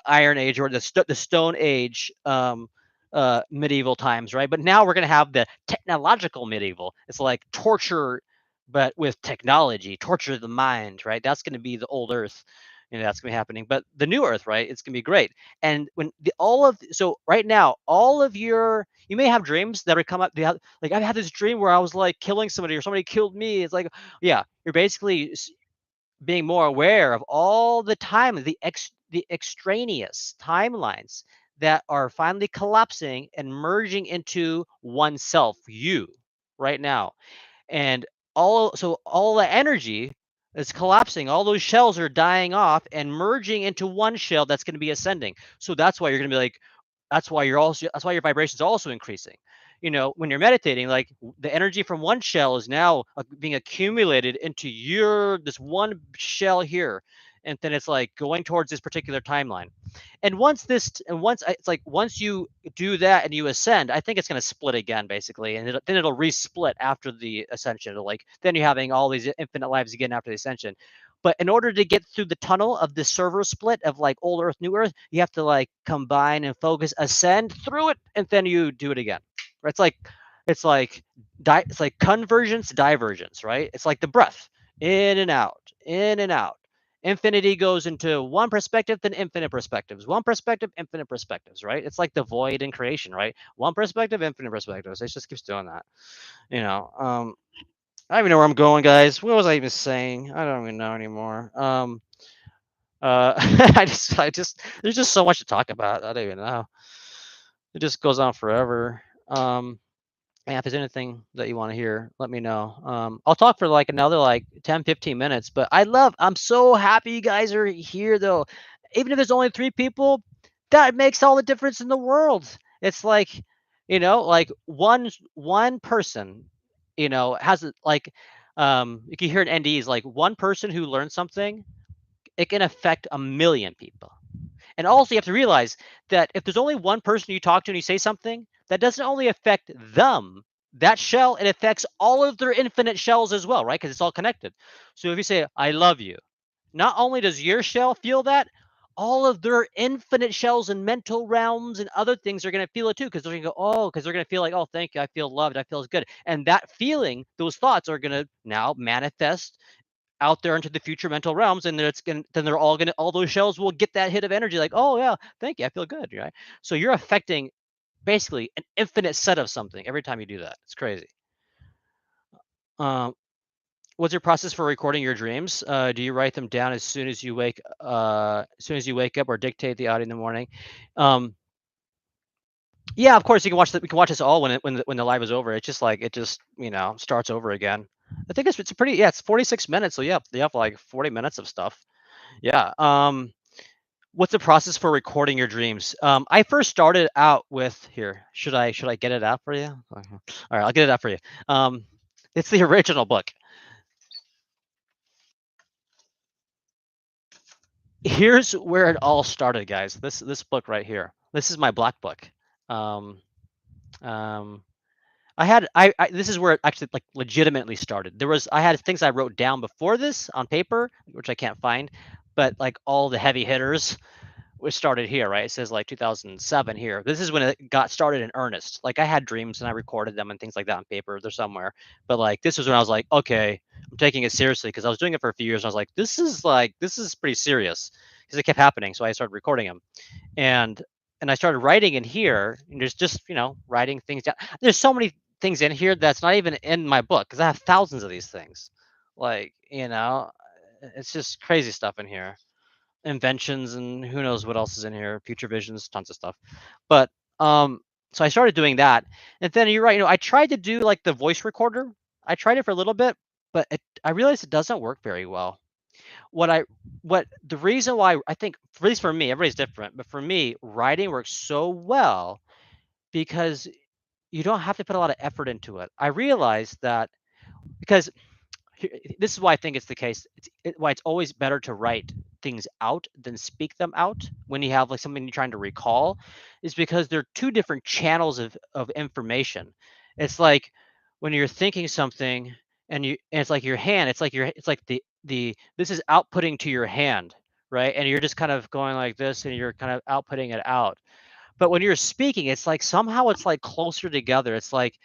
Iron Age, or the Stone Age, medieval times, right? But now we're going to have the technological medieval. It's like torture, but with technology, torture the mind, right? That's going to be the old Earth. That's going to be happening. But the new Earth, right? It's going to be great. And when so right now, you may have dreams that are come up. Like I've had this dream where I was like killing somebody, or somebody killed me. It's like, yeah, you're basically being more aware of all the time, the extraneous timelines that are finally collapsing and merging into oneself, you, right now. And all the energy is collapsing, all those shells are dying off and merging into one shell that's going to be ascending. So that's why you're going to be like, that's why your vibrations are also increasing. When you're meditating, like the energy from one shell is now being accumulated into this one shell here, and then it's like going towards this particular timeline. And it's like once you do that and you ascend, I think it's going to split again, basically, and then it'll resplit after the ascension. Then you're having all these infinite lives again after the ascension. But in order to get through the tunnel of the server split of like old Earth, new Earth, you have to like combine and focus, ascend through it, and then you do it again. It's like it's like convergence, divergence, right? It's like the breath, in and out, in and out. Infinity goes into one perspective, then infinite perspectives. One perspective, infinite perspectives, right? It's like the void in creation, right? One perspective, infinite perspectives. It just keeps doing that, you know. I don't even know where I'm going, guys. What was I even saying? I don't even know anymore. There's just so much to talk about. I don't even know. It just goes on forever. Yeah, if there's anything that you want to hear, let me know. I'll talk for like another like 10, 15 minutes, but I'm so happy you guys are here though. Even if there's only 3 people, that makes all the difference in the world. It's like, like one person, has like, you can hear in NDEs, like one person who learns something, it can affect a million people. And also, you have to realize that if there's only one person you talk to and you say something, that doesn't only affect them, that shell, it affects all of their infinite shells as well, right? Because it's all connected. So if you say, I love you, not only does your shell feel that, all of their infinite shells and mental realms and other things are going to feel it too, because they're going to go, oh, because they're going to feel like, oh, thank you, I feel loved, I feel good. And that feeling, those thoughts are going to now manifest out there into the future mental realms, and then they're all those shells will get that hit of energy, like, oh yeah, thank you, I feel good, right? So you're affecting basically an infinite set of something every time you do that. It's crazy. um what's your process for recording your dreams? Do you write them down as soon as you wake up, or dictate the audio in the morning? um yeah, of course, we can watch this all when the live is over. It's just like, it just, starts over again. I think it's a pretty, yeah, it's 46 minutes, so yeah, you have like 40 minutes of stuff. Yeah. What's the process for recording your dreams? I first started out with, here. Should I get it out for you? All right, I'll get it out for you. It's the original book. Here's where it all started, guys. This book right here. This is my black book. Um, um, this is where it actually like legitimately started. I had things I wrote down before this on paper, which I can't find, but like all the heavy hitters was started here, right? It says like 2007 here. This is when it got started in earnest. Like, I had dreams and I recorded them and things like that on paper. They're somewhere. But like, this was when I was like, okay, I'm taking it seriously, because I was doing it for a few years and I was like, this is pretty serious, because it kept happening. So I started recording them, and I started writing in here. And there's just, writing things down. There's so many things in here that's not even in my book, because I have thousands of these things. Like, it's just crazy stuff in here, inventions, and who knows what else is in here, future visions, tons of stuff. But so I started doing that, and then you're right, I tried to do like the voice recorder. I tried it for a little bit, but I realized it doesn't work very well. What the reason why, I think, at least for me, everybody's different, but for me, writing works so well because you don't have to put a lot of effort into it. I realized that, because this is why I think it's the case. Why it's always better to write things out than speak them out when you have like something you're trying to recall, is because they're two different channels of information. It's like when you're thinking something, and it's like your hand. It's like the this is outputting to your hand, right? And you're just kind of going like this, and you're kind of outputting it out. But when you're speaking, it's like somehow it's like closer together. It's like,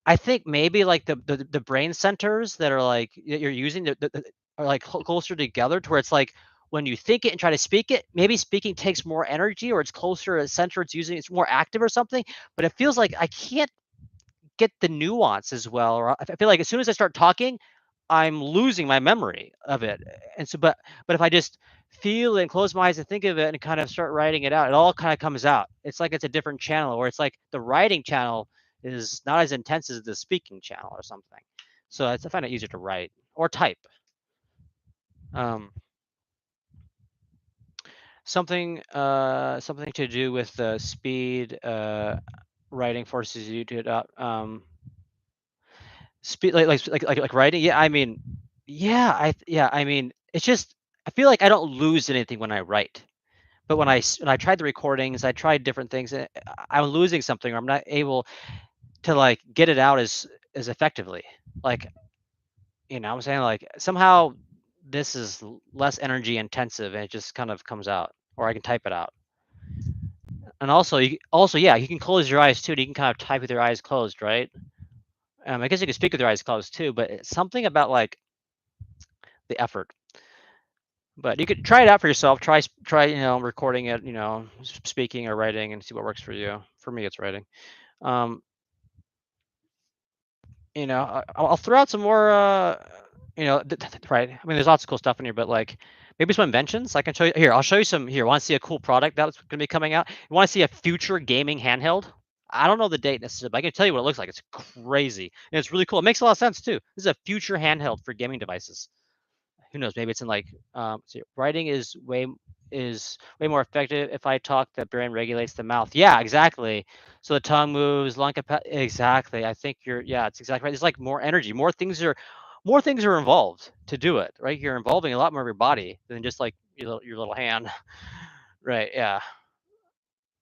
I think maybe like the brain centers that are like that you're using, are like closer together, to where it's like when you think it and try to speak it, maybe speaking takes more energy, or it's closer to a center, it's more active or something. But it feels like I can't get the nuance as well, or I feel like as soon as I start talking, I'm losing my memory of it. And so, but if I just feel it and close my eyes and think of it and kind of start writing it out, it all kind of comes out. It's like it's a different channel, or it's like the writing channel is not as intense as the speaking channel or something. So I find it easier to write or type. Um, something to do with the speed. Writing forces you to adopt. Speed, like writing. Yeah, I mean, yeah, I mean, it's just, I feel like I don't lose anything when I write. But when I tried the recordings, I tried different things, and I'm losing something, or I'm not able to like get it out as effectively. Like, what I'm saying, like, somehow this is less energy intensive, and it just kind of comes out, or I can type it out. And also, yeah, you can close your eyes too, and you can kind of type with your eyes closed, right? I guess you can speak with your eyes closed too, but it's something about like the effort. But you could try it out for yourself. Try recording it, speaking or writing, and see what works for you. For me, it's writing. Um, I'll throw out some more. Right. I mean, there's lots of cool stuff in here, but like maybe some inventions. I can show you here. I'll show you some here. Want to see a cool product that's going to be coming out? You want to see a future gaming handheld? I don't know the date necessarily, but I can tell you what it looks like. It's crazy and it's really cool. It makes a lot of sense too. This is a future handheld for gaming devices. Who knows? Maybe it's in like writing is way more effective if I talk. The brain regulates the mouth. Yeah, exactly. So the tongue moves, lung capacity. Exactly. I think yeah, it's exactly right. There's like more energy, more things are involved to do it. Right. You're involving a lot more of your body than just like your little hand. Right. Yeah.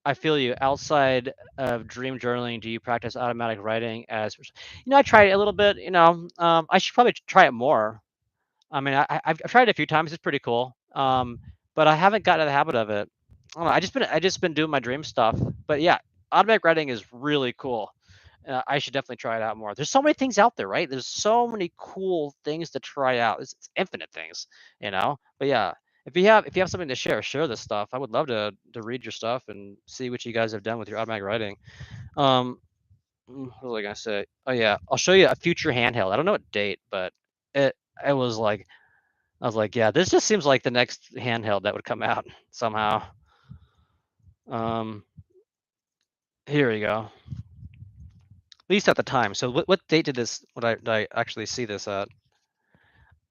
I feel you. Outside of dream journaling, do you practice automatic writing as? I tried it a little bit. I should probably try it more. I mean, I've tried it a few times. It's pretty cool. But I haven't gotten in the habit of it. I don't know. I just been doing my dream stuff. But yeah, automatic writing is really cool. I should definitely try it out more. There's so many things out there, right? There's so many cool things to try out. It's infinite things. But yeah, if you have something to share this stuff. I would love to read your stuff and see what you guys have done with your automatic writing. Um, what was I gonna say? Oh yeah, I'll show you a future handheld. I don't know what date, but it it was like I was like, yeah, this just seems like the next handheld that would come out somehow. Um, Here we go. At least at the time. So what date did I actually see this at?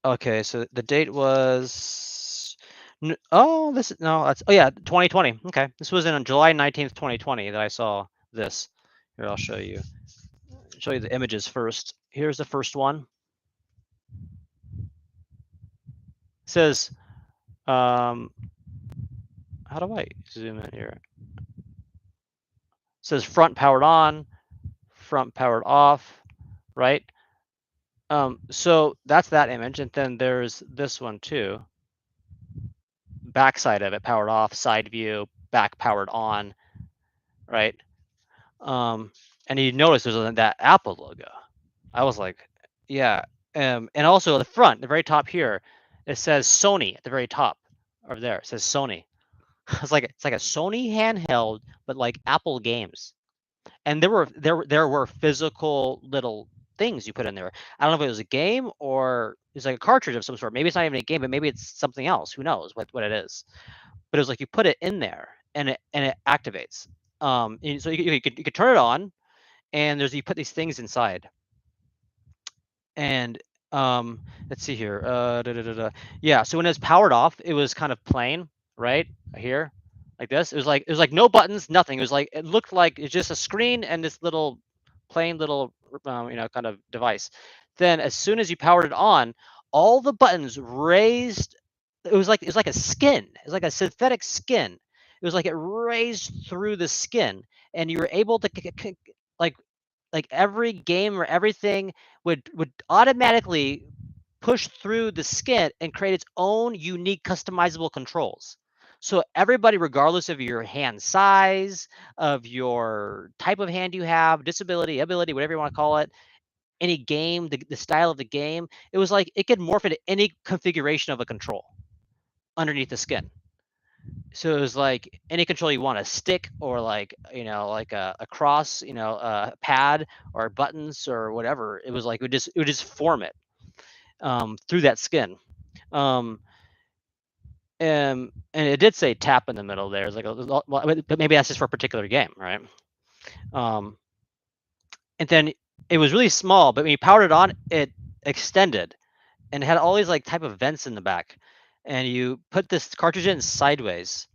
Okay, so the date was oh, this is no, that's oh yeah, 2020. Okay. This was in July 19th, 2020 that I saw this. Here, I'll show you the images first. Here's the first one. It says how do I zoom in here? It says front powered on, front powered off, right? So that's that image, and then there's this one too. Backside of it, powered off, side view, back powered on, right? And you notice there's that Apple logo. I was like, yeah. And also the front, the very top here, it says Sony at the very top over there. It says Sony. It's like a Sony handheld, but like Apple games. And there were physical little things you put in there. I don't know if it was a game or it's like a cartridge of some sort. Maybe it's not even a game, but maybe it's something else. Who knows what it is? But it was like you put it in there and it activates. And so you could turn it on, and you put these things inside. And let's see here. Yeah, so when it was powered off, it was kind of plain, right? Here, like this. It was like no buttons, nothing. It looked like it's just a screen and this little plain little kind of device. Then as soon as you powered it on, all the buttons raised. It was like a skin. It was like a synthetic skin. It was like it raised through the skin, and you were able to like every game or everything would automatically push through the skin and create its own unique customizable controls. So everybody, regardless of your hand size, of your type of hand you have, disability, ability, whatever you want to call it, any game, the style of the game, it was like it could morph into any configuration of a control underneath the skin. So it was like any control you want, a stick or like a cross, a pad or buttons or whatever. It was like it would just form it through that skin. Um, and it did say tap in the middle there. It's like but maybe that's just for a particular game, right? Um, and then it was really small, but when you powered it on, it extended and it had all these like type of vents in the back. And you put this cartridge in sideways,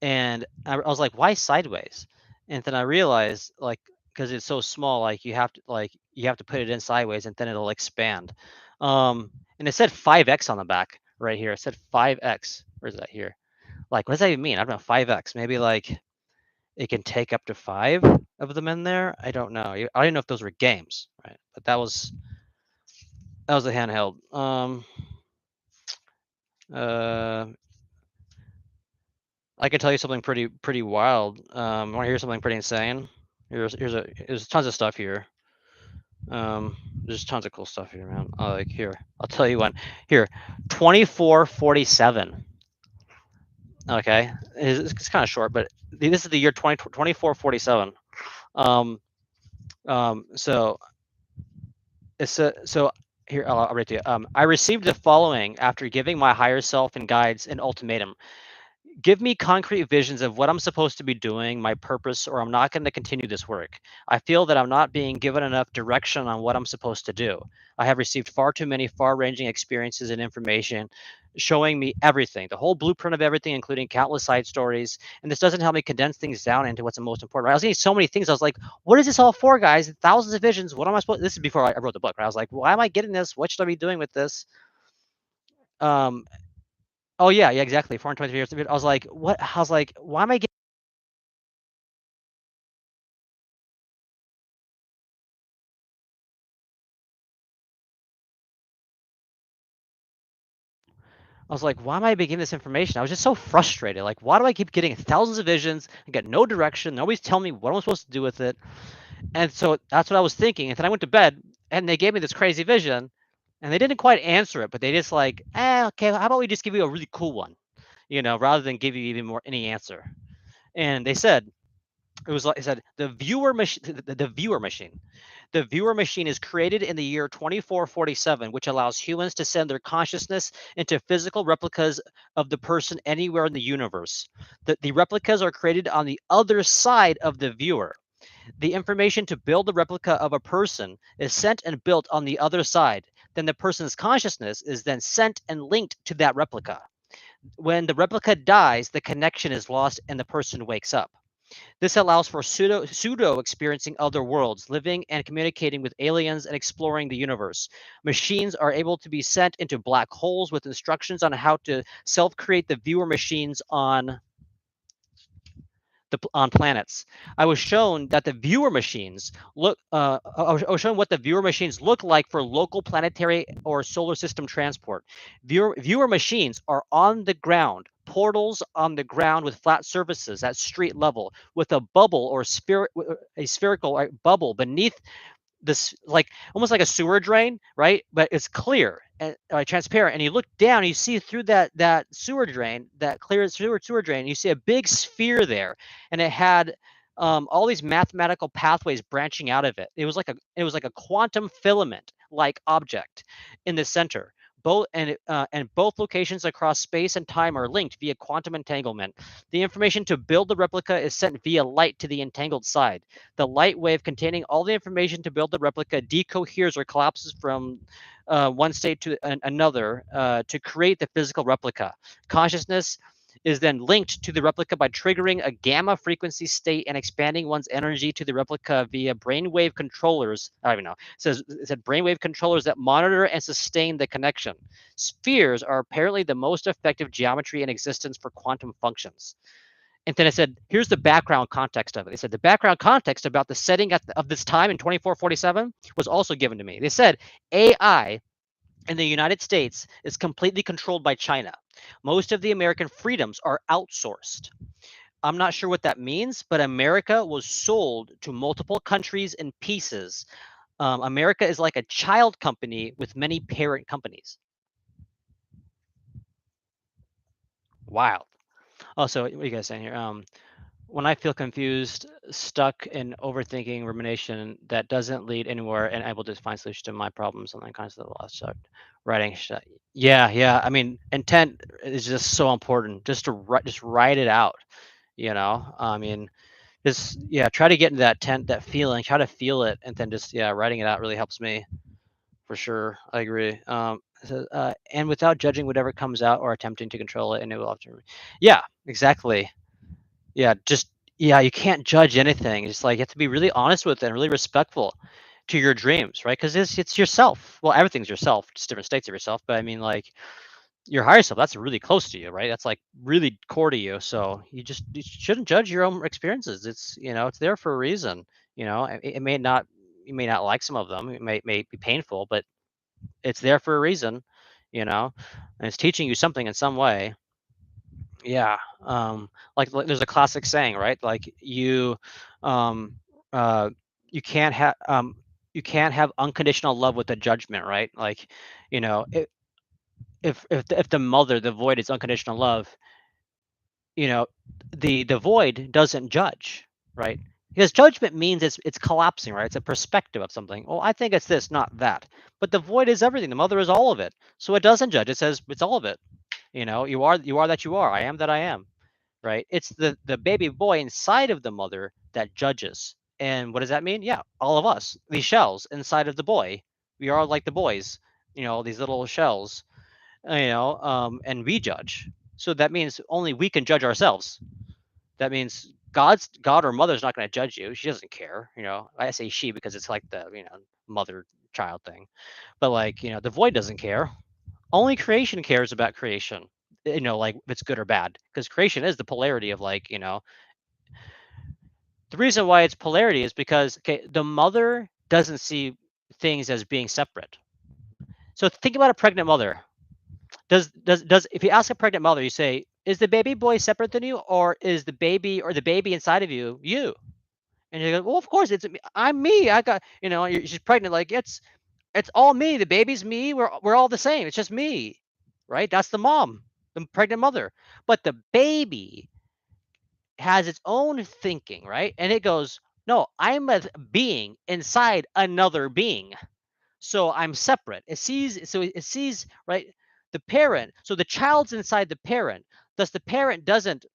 and I was like, why sideways? And then I realized like because it's so small, like you have to put it in sideways and then it'll expand. And it said 5x on the back right here. It said 5x. Where's that here? Like, what does that even mean? I don't know. 5x. Maybe like it can take up to 5 of them in there. I don't know. I didn't know if those were games, right? But that was a handheld. Uh, I can tell you something pretty wild. Want to hear something pretty insane? There's tons of stuff here. There's tons of cool stuff here, man. Like here, I'll tell you one. Here, 2447. Okay, it's kind of short, but this is the year 2447. Um, so so here I'll read to you. I received the following after giving my higher self and guides an ultimatum. Give me concrete visions of what I'm supposed to be doing, my purpose, or I'm not going to continue this work. I feel that I'm not being given enough direction on what I'm supposed to do. I have received far too many far ranging experiences and information showing me everything, the whole blueprint of everything, including countless side stories. And this doesn't help me condense things down into what's the most important. Right? I was getting so many things. I was like, what is this all for, guys? Thousands of visions. What am I supposed This is before I wrote the book. Right? I was like, why am I getting this? What should I be doing with this? Um, oh, yeah, yeah, exactly. 423 years. I was like, what? I was like, why am I getting I was like, why am I beginning this information? I was just so frustrated. Like, why do I keep getting thousands of visions and get no direction? Nobody's telling me what I'm supposed to do with it. And so that's what I was thinking. And then I went to bed and they gave me this crazy vision and they didn't quite answer it, but they just like, okay, how about we just give you a really cool one, rather than give you even more any answer. And they said, it was like I said, the viewer machine, the viewer machine. The viewer machine is created in the year 2447, which allows humans to send their consciousness into physical replicas of the person anywhere in the universe. The replicas are created on the other side of the viewer. The information to build the replica of a person is sent and built on the other side. Then the person's consciousness is then sent and linked to that replica. When the replica dies, the connection is lost and the person wakes up. This allows for pseudo experiencing other worlds, living and communicating with aliens and exploring the universe. Machines are able to be sent into black holes with instructions on how to self-create the viewer machines on planets. I was shown that the viewer machines look. I was shown what the viewer machines look like for local planetary or solar system transport. Viewer machines are on the ground, portals on the ground with flat surfaces at street level, with a bubble or a spherical bubble beneath this, like almost like a sewer drain, right? But it's clear and transparent, and you look down, and you see through that sewer drain, that clear sewer drain, you see a big sphere there, and it had all these mathematical pathways branching out of it. It was like a quantum filament like object in the center. Both locations across space and time are linked via quantum entanglement. The information to build the replica is sent via light to the entangled side. The light wave containing all the information to build the replica decoheres or collapses from one state to another to create the physical replica. Consciousness is then linked to the replica by triggering a gamma frequency state and expanding one's energy to the replica via brainwave controllers. I don't even know. It said brainwave controllers that monitor and sustain the connection. Spheres are apparently the most effective geometry in existence for quantum functions. And then it said, here's the background context of it. They said the background context about the setting of this time in 2447 was also given to me. They said AI in the United States is completely controlled by China. Most of the American freedoms are outsourced. I'm not sure what that means, but America was sold to multiple countries in pieces. America is like a child company with many parent companies. Wild. Also, what are you guys saying here? When I feel confused, stuck in overthinking, rumination that doesn't lead anywhere, and able to find solutions to my problems, and then constantly lost start writing. Yeah, yeah. I mean, intent is just so important. Just to just write it out. I mean, just yeah. Try to get into that feeling. Try to feel it, and then just yeah, writing it out really helps me for sure. I agree. And without judging whatever comes out or attempting to control it, and it will often. Yeah, exactly. Yeah, just yeah, you can't judge anything. It's like you have to be really honest with it and really respectful to your dreams, right? Because it's yourself. Well, everything's yourself, just different states of yourself. But I mean, like your higher self, that's really close to you, right? That's like really core to you. So you shouldn't judge your own experiences. It's there for a reason. It may not you may not like some of them. It may be painful, but it's there for a reason. you know, and it's teaching you something in some way. Yeah. Like there's a classic saying, right? Like um, uh, you can't have you can't have unconditional love with a judgment, right? Like, you know, if the mother, the void is unconditional love, you know, the void doesn't judge, right? Because judgment means it's collapsing, right? It's a perspective of something. Oh, I think it's this, not that. But the void is everything. The mother is all of it. So it doesn't judge. It says it's all of it. You know, you are that you are. I am that I am, right? It's the baby boy inside of the mother that judges. And what does that mean? Yeah, all of us, these shells inside of the boy, we are like the boys, you know, these little shells, and we judge. So that means only we can judge ourselves. That means God or mother's not going to judge you. She doesn't care. You know, I say she because it's like the mother child thing. But like the void doesn't care. Only creation cares about creation. Like if it's good or bad, because creation is the polarity of the reason why it's polarity is because okay, the mother doesn't see things as being separate. So think about a pregnant mother. Does if you ask a pregnant mother, you say, is the baby boy separate than you, or is the baby inside of you you? And you go, well, of course it's me. I'm me. I got she's pregnant, like it's all me. The baby's me. We're all the same. It's just me, right? That's the mom, the pregnant mother. But the baby has its own thinking, right? And it goes, no, I'm a being inside another being. So I'm separate. It sees right the parent. So the child's inside the parent. Thus the parent doesn't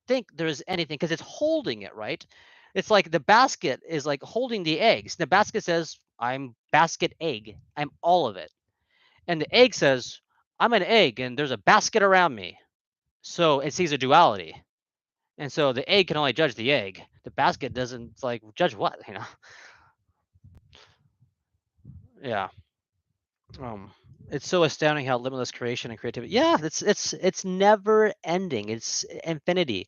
think there's anything because it's holding it, right? It's like the basket is like holding the eggs. The basket says, I'm basket egg. I'm all of it. And the egg says, I'm an egg and there's a basket around me. So it sees a duality. And so the egg can only judge the egg. The basket doesn't like judge what. Yeah. Um, it's so astounding how limitless creation and creativity. Yeah, it's never ending. It's infinity.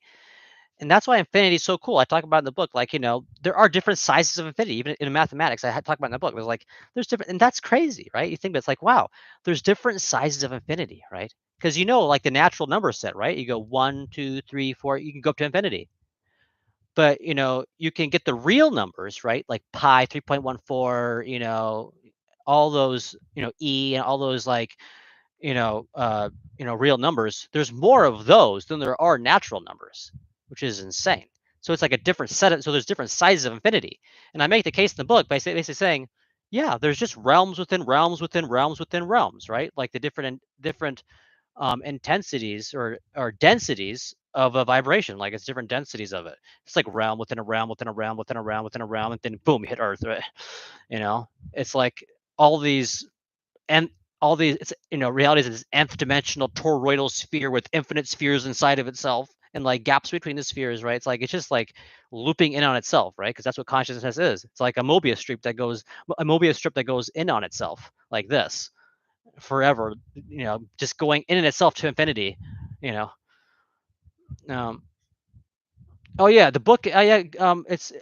And that's why infinity is so cool. I talk about in the book, like, there are different sizes of infinity, even in mathematics. Talk about in the book. There's different, and that's crazy, right? You think that's like, wow, there's different sizes of infinity, right? Because like the natural number set, right? You go 1, 2, 3, 4, you can go up to infinity. But you can get the real numbers, right? Like pi 3.14, all those, e and all those like real numbers. There's more of those than there are natural numbers, which is insane. So it's like a different set of, so there's different sizes of infinity. And I make the case in the book by basically saying, yeah, there's just realms within realms within realms within realms, right? Like the different intensities or densities of a vibration. Like it's different densities of it. It's like realm within a realm within a realm within a realm within a realm, and then boom, you hit Earth, right? It's like all these and all these it's reality is this nth dimensional toroidal sphere with infinite spheres inside of itself and like gaps between the spheres, right? It's just like looping in on itself, right? Because that's what consciousness is. It's like a Mobius strip that goes in on itself like this forever, just going in itself to infinity, you know. Um, Oh yeah, the book. Yeah, it's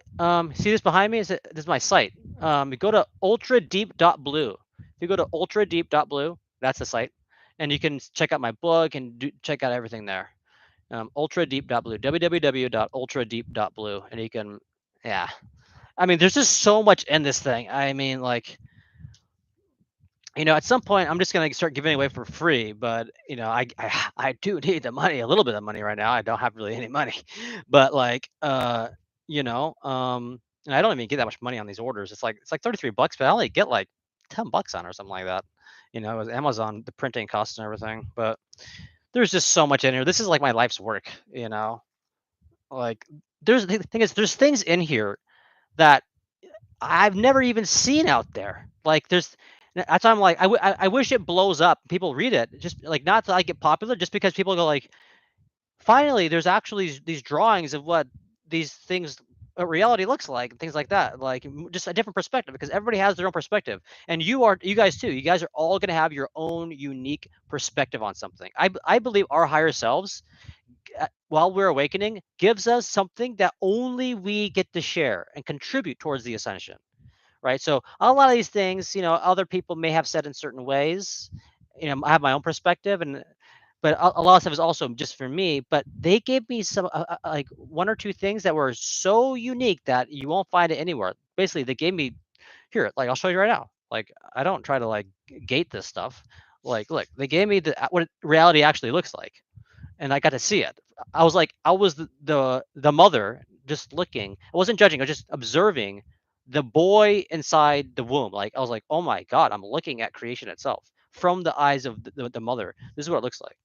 see this behind me? This is my site. You go to ultradeep.blue. If you go to ultradeep.blue, that's the site, and you can check out my book and check out everything there. Ultradeep.blue, www.ultradeep.blue, and you can, yeah. I mean, there's just so much in this thing. I mean, like, at some point I'm just gonna start giving away for free, but I do need the money, a little bit of money right now. I don't have really any money, but like and I don't even get that much money on these orders. It's like $33, but I only get like $10 on or something like that. It was Amazon, the printing costs and everything, but there's just so much in here. This is like my life's work, like the thing is there's things in here that I've never even seen out there. Like that's why I'm like I wish it blows up. People read it just like not to like get popular, just because people go like, finally, there's actually these drawings of what these things reality looks like and things like that. Like just a different perspective because everybody has their own perspective, and you guys too. You guys are all going to have your own unique perspective on something. I believe our higher selves, while we're awakening, gives us something that only we get to share and contribute towards the ascension, right? So a lot of these things, other people may have said in certain ways, I have my own perspective, and but a lot of stuff is also just for me. But they gave me some like one or two things that were so unique that you won't find it anywhere. Basically, they gave me here, like I'll show you right now. Like I don't try to like gate this stuff. Like, look, they gave me the what reality actually looks like, and I got to see it. I was the mother just looking. I wasn't judging. I was just observing the boy inside the womb. Like I was like, oh my god, I'm looking at creation itself from the eyes of the mother. This is what it looks like.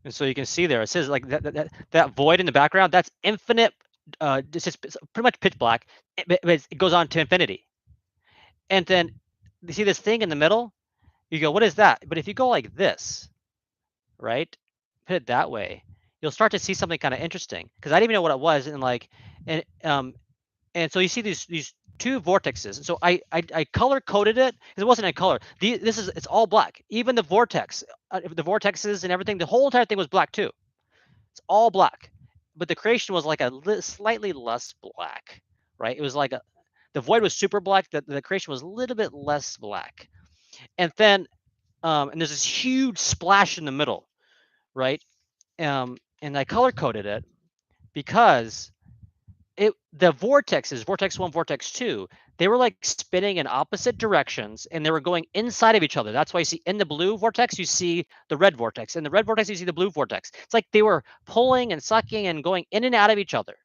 And so you can see there, it says like that void in the background, that's infinite. It's pretty much pitch black, but it goes on to infinity. And then you see this thing in the middle. You go, what is that? But if you go like this, right, put it that way, you'll start to see something kind of interesting. Because I didn't even know what it was, and like, and so you see these two vortexes. So I color coded it because it wasn't in color. It's all black. Even the the vortexes and everything, the whole entire thing was black too. It's all black, but the creation was like slightly less black, right? It was like the void was super black. The creation was a little bit less black, and then and there's this huge splash in the middle, right? And I color coded it because the vortexes, vortex 1, vortex 2, they were like spinning in opposite directions and they were going inside of each other. That's why you see in the blue vortex you see the red vortex, in the red vortex you see the blue vortex. It's like they were pulling and sucking and going in and out of each other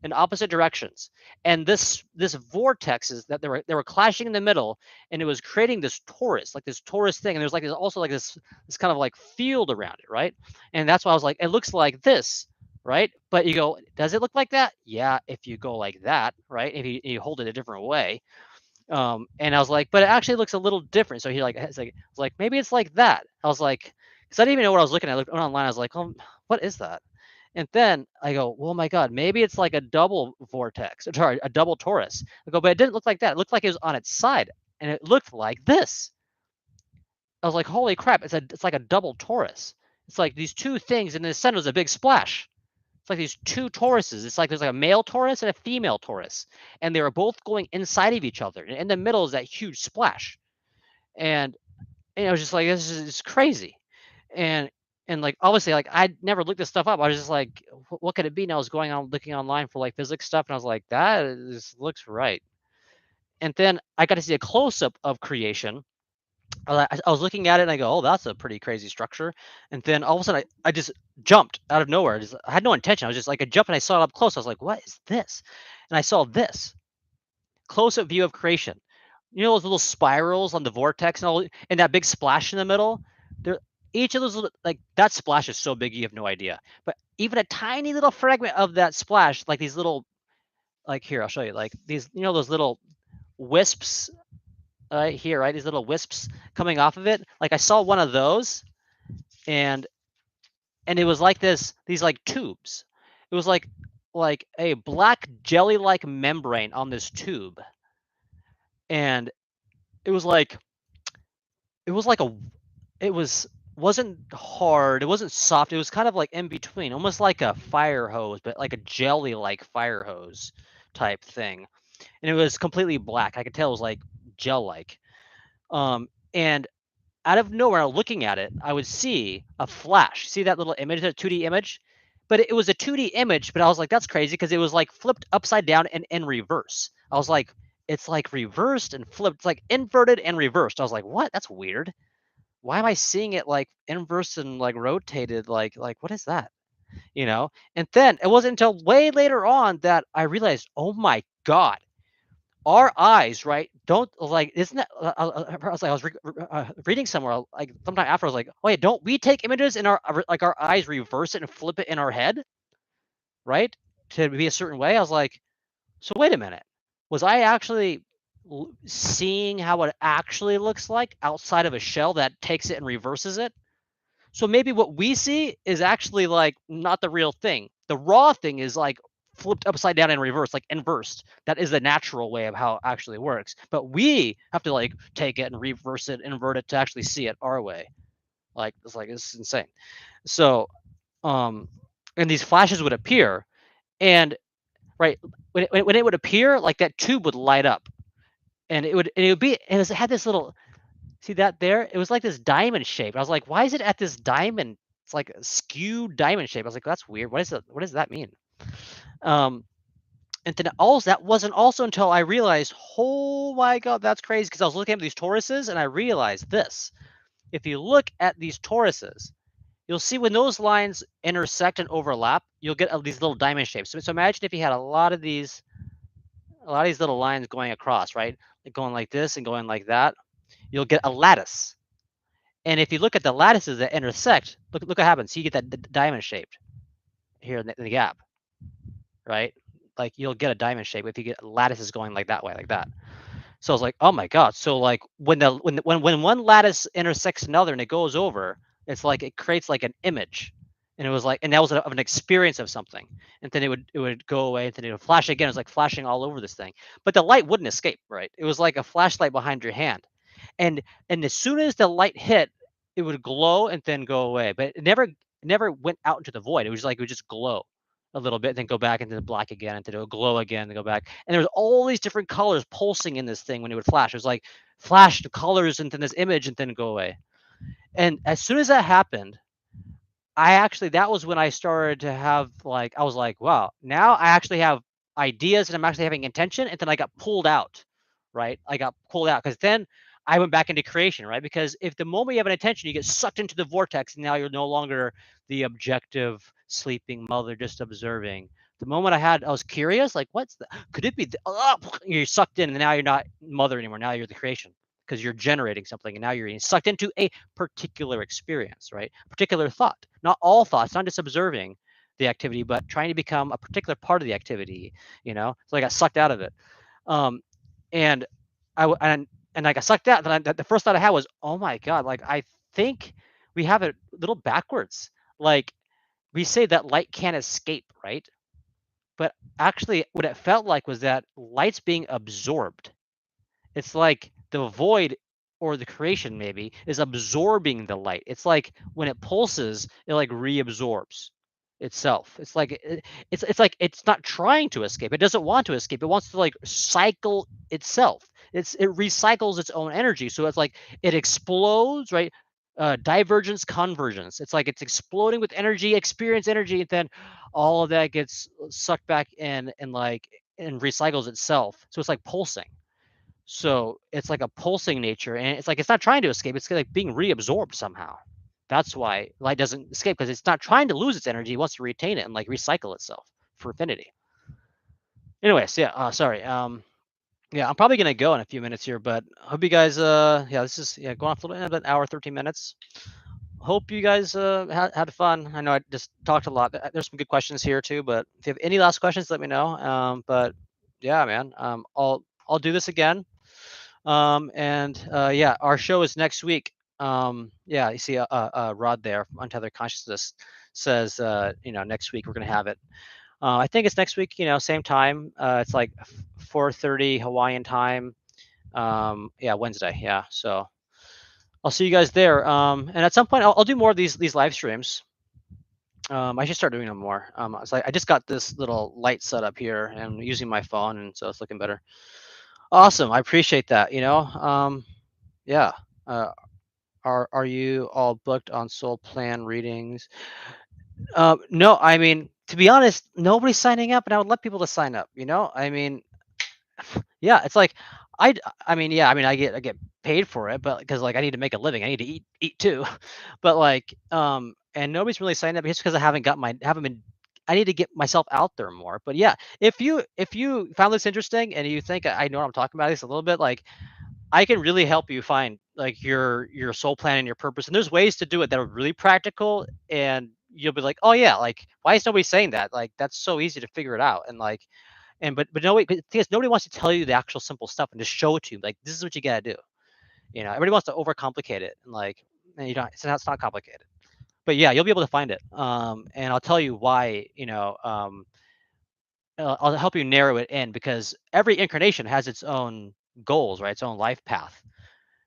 in opposite directions. And this vortex is that they were clashing in the middle, and it was creating this torus, like this torus thing. And there's like there's also like this kind of like field around it, right? And that's why I was like, it looks like this, right? But you go, does it look like that? Yeah, if you go like that, right? If you hold it a different way. And I was like, but it actually looks a little different. So he like it's like maybe it's like that. I was like, because I didn't even know what I was looking at. I looked online. I was like, what is that? And then I go, well, my God, maybe it's like a double vortex, sorry, a double torus. I go, but it didn't look like that. It looked like it was on its side, and it looked like this. I was like, holy crap! It's like a double torus. It's like these two things, and in the center was a big splash. It's like these two toruses. It's like there's like a male torus and a female torus, and they were both going inside of each other. And in the middle is that huge splash, and I was just like, this is crazy. And like obviously like I never looked this stuff up. I was just like, what could it be? And I was going on looking online for like physics stuff, and I was like, looks right. And then I got to see a close up of creation. I was looking at it and I go, oh, that's a pretty crazy structure. And then all of a sudden I just jumped out of nowhere. I had no intention. I was just like, I jumped and I saw it up close. I was like, what is this? And I saw this close up view of creation. You know those little spirals on the vortex and all, and that big splash in the middle. There, each of those little, like that splash is so big you have no idea. But even a tiny little fragment of that splash, like these little, like here I'll show you, like these, those little wisps here, right? These little wisps coming off of it. Like I saw one of those, and it was like these like tubes. It was like a black jelly-like membrane on this tube, and it was like it was like a it wasn't hard, it wasn't soft, it was kind of like in between, almost like a fire hose, but like a jelly-like fire hose type thing. And it was completely black. I could tell it was like gel-like. And out of nowhere, looking at it, I would see a flash. See that little image, that 2D image? But it was a 2D image, but I was like, that's crazy because it was like flipped upside down and in reverse. I was like, it's like reversed and flipped, it's like inverted and reversed. I was like, what? That's weird. Why am I seeing it like inverse and like rotated? Like what is that? And then it wasn't until way later on that I realized, oh my God, our eyes, right? Don't like, isn't that? I was like, reading somewhere, like sometime after, I was like, wait, don't we take images in like our eyes reverse it and flip it in our head, right? To be a certain way. I was like, so wait a minute, was I actually seeing how it actually looks like outside of a shell that takes it and reverses it? So maybe what we see is actually like not the real thing. The raw thing is like flipped upside down and reversed, like inversed. That is the natural way of how it actually works. But we have to like take it and reverse it, invert it to actually see it our way. It's insane. So and these flashes would appear, and right? When it would appear, like that tube would light up, and it would be it had this little, see that there? It was like this diamond shape. I was like, why is it at this diamond? It's like a skewed diamond shape. I was like, that's weird. What is it? What does that mean? Um, and then also that wasn't also until I realized, oh my god, that's crazy. Because I was looking at these toruses and I realized this. If you look at these toruses, you'll see when those lines intersect and overlap, you'll get these little diamond shapes. So imagine if you had a lot of these little lines going across, right? Like going like this and going like that. You'll get a lattice. And if you look at the lattices that intersect, look what happens. So you get that diamond shaped here in the gap, right? Like you'll get a diamond shape if you get lattices going like that way, like that. So I was like, oh my god. So like when one lattice intersects another and it goes over, it's like it creates like an image. And it was like, and that was of an experience of something. And then it would go away, and then it would flash again. It was like flashing all over this thing. But the light wouldn't escape, right? It was like a flashlight behind your hand. And as soon as the light hit, it would glow and then go away. But it never went out into the void. It was like it would just glow a little bit, then go back into the black again, and then it would glow again, and go back. And there was all these different colors pulsing in this thing when it would flash. It was like flash the colors into this image and then go away. And as soon as that happened, I actually that was when I started to have like I was like, wow, now I actually have ideas and I'm actually having intention. And then I got pulled out, right? I got pulled out because then I went back into creation, right? Because if the moment you have an intention, you get sucked into the vortex, and now you're no longer the objective sleeping mother just observing. The moment I was curious, like, what's the, could it be? You're sucked in, and now you're not mother anymore. Now you're the creation because you're generating something, and now you're getting sucked into a particular experience, right? Particular thought, not all thoughts, not just observing the activity, but trying to become a particular part of the activity, So I got sucked out of it. Um, and and I got sucked out. Then the first thought I had was, oh my God, like I think we have it a little backwards. Like we say that light can't escape, right? But actually, what it felt like was that light's being absorbed. It's like the void or the creation maybe is absorbing the light. It's like when it pulses, it like reabsorbs itself. It's like it's not trying to escape. It doesn't want to escape. It wants to like cycle itself. It recycles its own energy. So it's like it explodes, right? Divergence, convergence. It's like it's exploding with energy, experience energy, and then all of that gets sucked back in and recycles itself. So it's like pulsing. So it's like a pulsing nature, and it's like it's not trying to escape. It's like being reabsorbed somehow. That's why light doesn't escape, because it's not trying to lose its energy. It wants to retain it and like recycle itself for infinity. Anyways, yeah. Sorry. Yeah, I'm probably gonna go in a few minutes here, but hope you guys. Yeah, this is going off a little bit, about an hour, 13 minutes. Hope you guys had fun. I know I just talked a lot. There's some good questions here too, but if you have any last questions, let me know. But yeah, man. I'll do this again. And yeah, our show is next week. Yeah, you see Rod there from Untethered Consciousness says, next week we're gonna have it. I think it's next week. Same time. It's like 4:30 Hawaiian time. Yeah, Wednesday. Yeah, so I'll see you guys there. And at some point I'll do more of these live streams. I should start doing them more. It's like I just got this little light set up here and using my phone, and so it's looking better. Awesome. I appreciate that. Yeah. Uh, are you all booked on soul plan readings? No, I mean, to be honest, nobody's signing up, and I would let people to sign up. I mean, yeah, it's like I I mean, yeah, I mean, I get paid for it, but because like I need to make a living, I need to eat too. But like, and nobody's really signed up just because haven't been. I need to get myself out there more. But yeah, if you found this interesting and you think I know what I'm talking about, at least a little bit, like I can really help you find like your soul plan and your purpose. And there's ways to do it that are really practical, and you'll be like, oh yeah, like why is nobody saying that? Like that's so easy to figure it out. And like but nobody, but the thing is, nobody wants to tell you the actual simple stuff and just show it to you. Like this is what you gotta do. Everybody wants to overcomplicate it, and you don't. It's not complicated. But yeah, you'll be able to find it. And I'll tell you why. I'll help you narrow it in, because every incarnation has its own goals, right? Its own life path,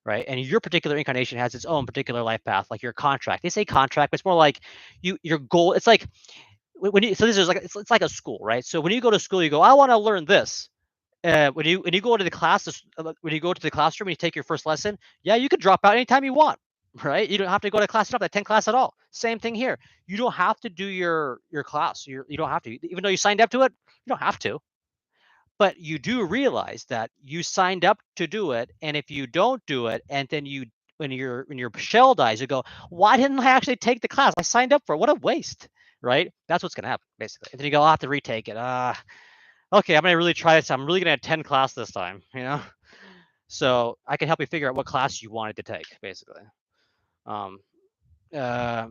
right? And your particular incarnation has its own particular life path, like your contract. They say contract, but it's more like your goal. It's like when you, so this is like it's like a school, right? So when you go to school, you go, I want to learn this. When you go to the class, when you go to the classroom and you take your first lesson, yeah, you could drop out anytime you want, right? You don't have to go to class, drop that 10 class at all. Same thing here. You don't have to do your class. You don't have to, even though you signed up to it. You don't have to, but you do realize that you signed up to do it, and if you don't do it, and then you when your shell dies, you go, why didn't I actually take the class? I signed up for it. What a waste, right? That's what's gonna happen basically. And then you go, I'll have to retake it. Okay, I'm gonna really try this. I'm really gonna attend class this time, you know. So I can help you figure out what class you wanted to take, basically. Um, uh,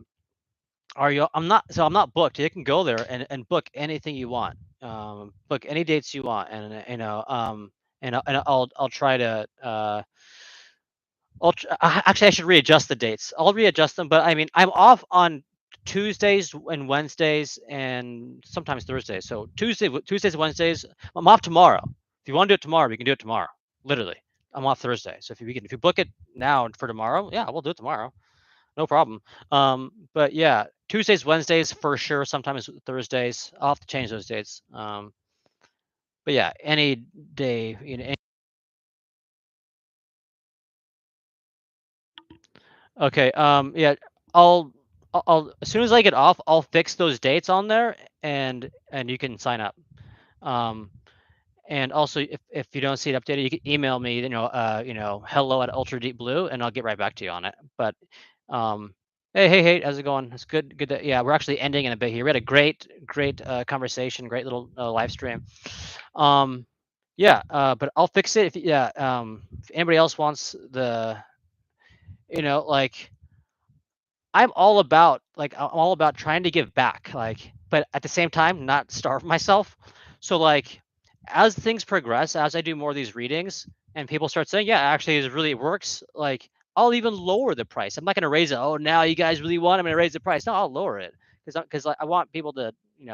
are you? I'm not booked. You can go there and book anything you want. Book any dates you want, and and I'll try to actually I should readjust the dates. I'll readjust them, but I mean I'm off on Tuesdays and Wednesdays and sometimes Thursdays. So Tuesdays, Wednesdays. I'm off tomorrow. If you want to do it tomorrow, we can do it tomorrow. Literally, I'm off Thursday. So if you book it now for tomorrow, yeah, we'll do it tomorrow. No problem. But yeah, Tuesdays, Wednesdays for sure. Sometimes Thursdays. I'll have to change those dates. But yeah, any day. Okay. Yeah. I'll, I'll as soon as I get off, I'll fix those dates on there, and you can sign up. Um, and also, if you don't see it updated, you can email me. Hello at ultradeep.blue, and I'll get right back to you on it. But hey, how's it going? It's good. Good. Yeah, we're actually ending in a bit here. We had a great conversation, great little live stream. Um, yeah. But I'll fix it. If anybody else wants like I'm all about trying to give back, but at the same time not starve myself. So as things progress, as I do more of these readings and people start saying, yeah, actually it really works, I'll even lower the price. I'm not gonna raise it. Oh, now you guys really want, I'm gonna raise the price. No, I'll lower it because I want people to,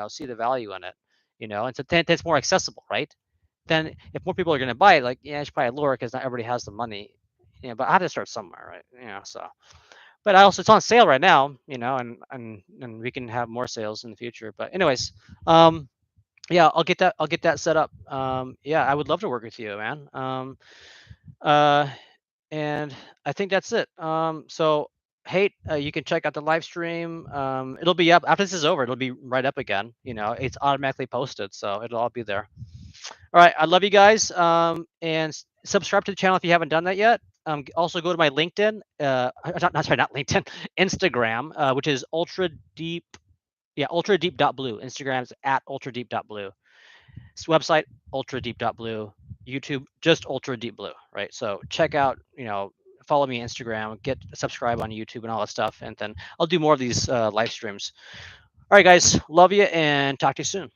see the value in it, and so then it's more accessible, right? Then if more people are gonna buy it, yeah, I should probably lower it because not everybody has the money. But I have to start somewhere, right? So but I also it's on sale right now, and we can have more sales in the future. But anyways, um, yeah, I'll get that set up. Yeah, I would love to work with you, man. Uh, and I think that's it. So hey, you can check out the live stream. It'll be up after this is over. It'll be right up again. It's automatically posted, so it'll all be there. All right, I love you guys. And subscribe to the channel if you haven't done that yet. Also go to my LinkedIn. Not LinkedIn, Instagram, which is ultra deep. Yeah, ultradeep.blue. Instagram's at ultradeep.blue. Website ultradeep.blue. YouTube just ultradeep.blue. Right. So check out. Follow me on Instagram. Get subscribe on YouTube and all that stuff. And then I'll do more of these live streams. All right, guys. Love you and talk to you soon.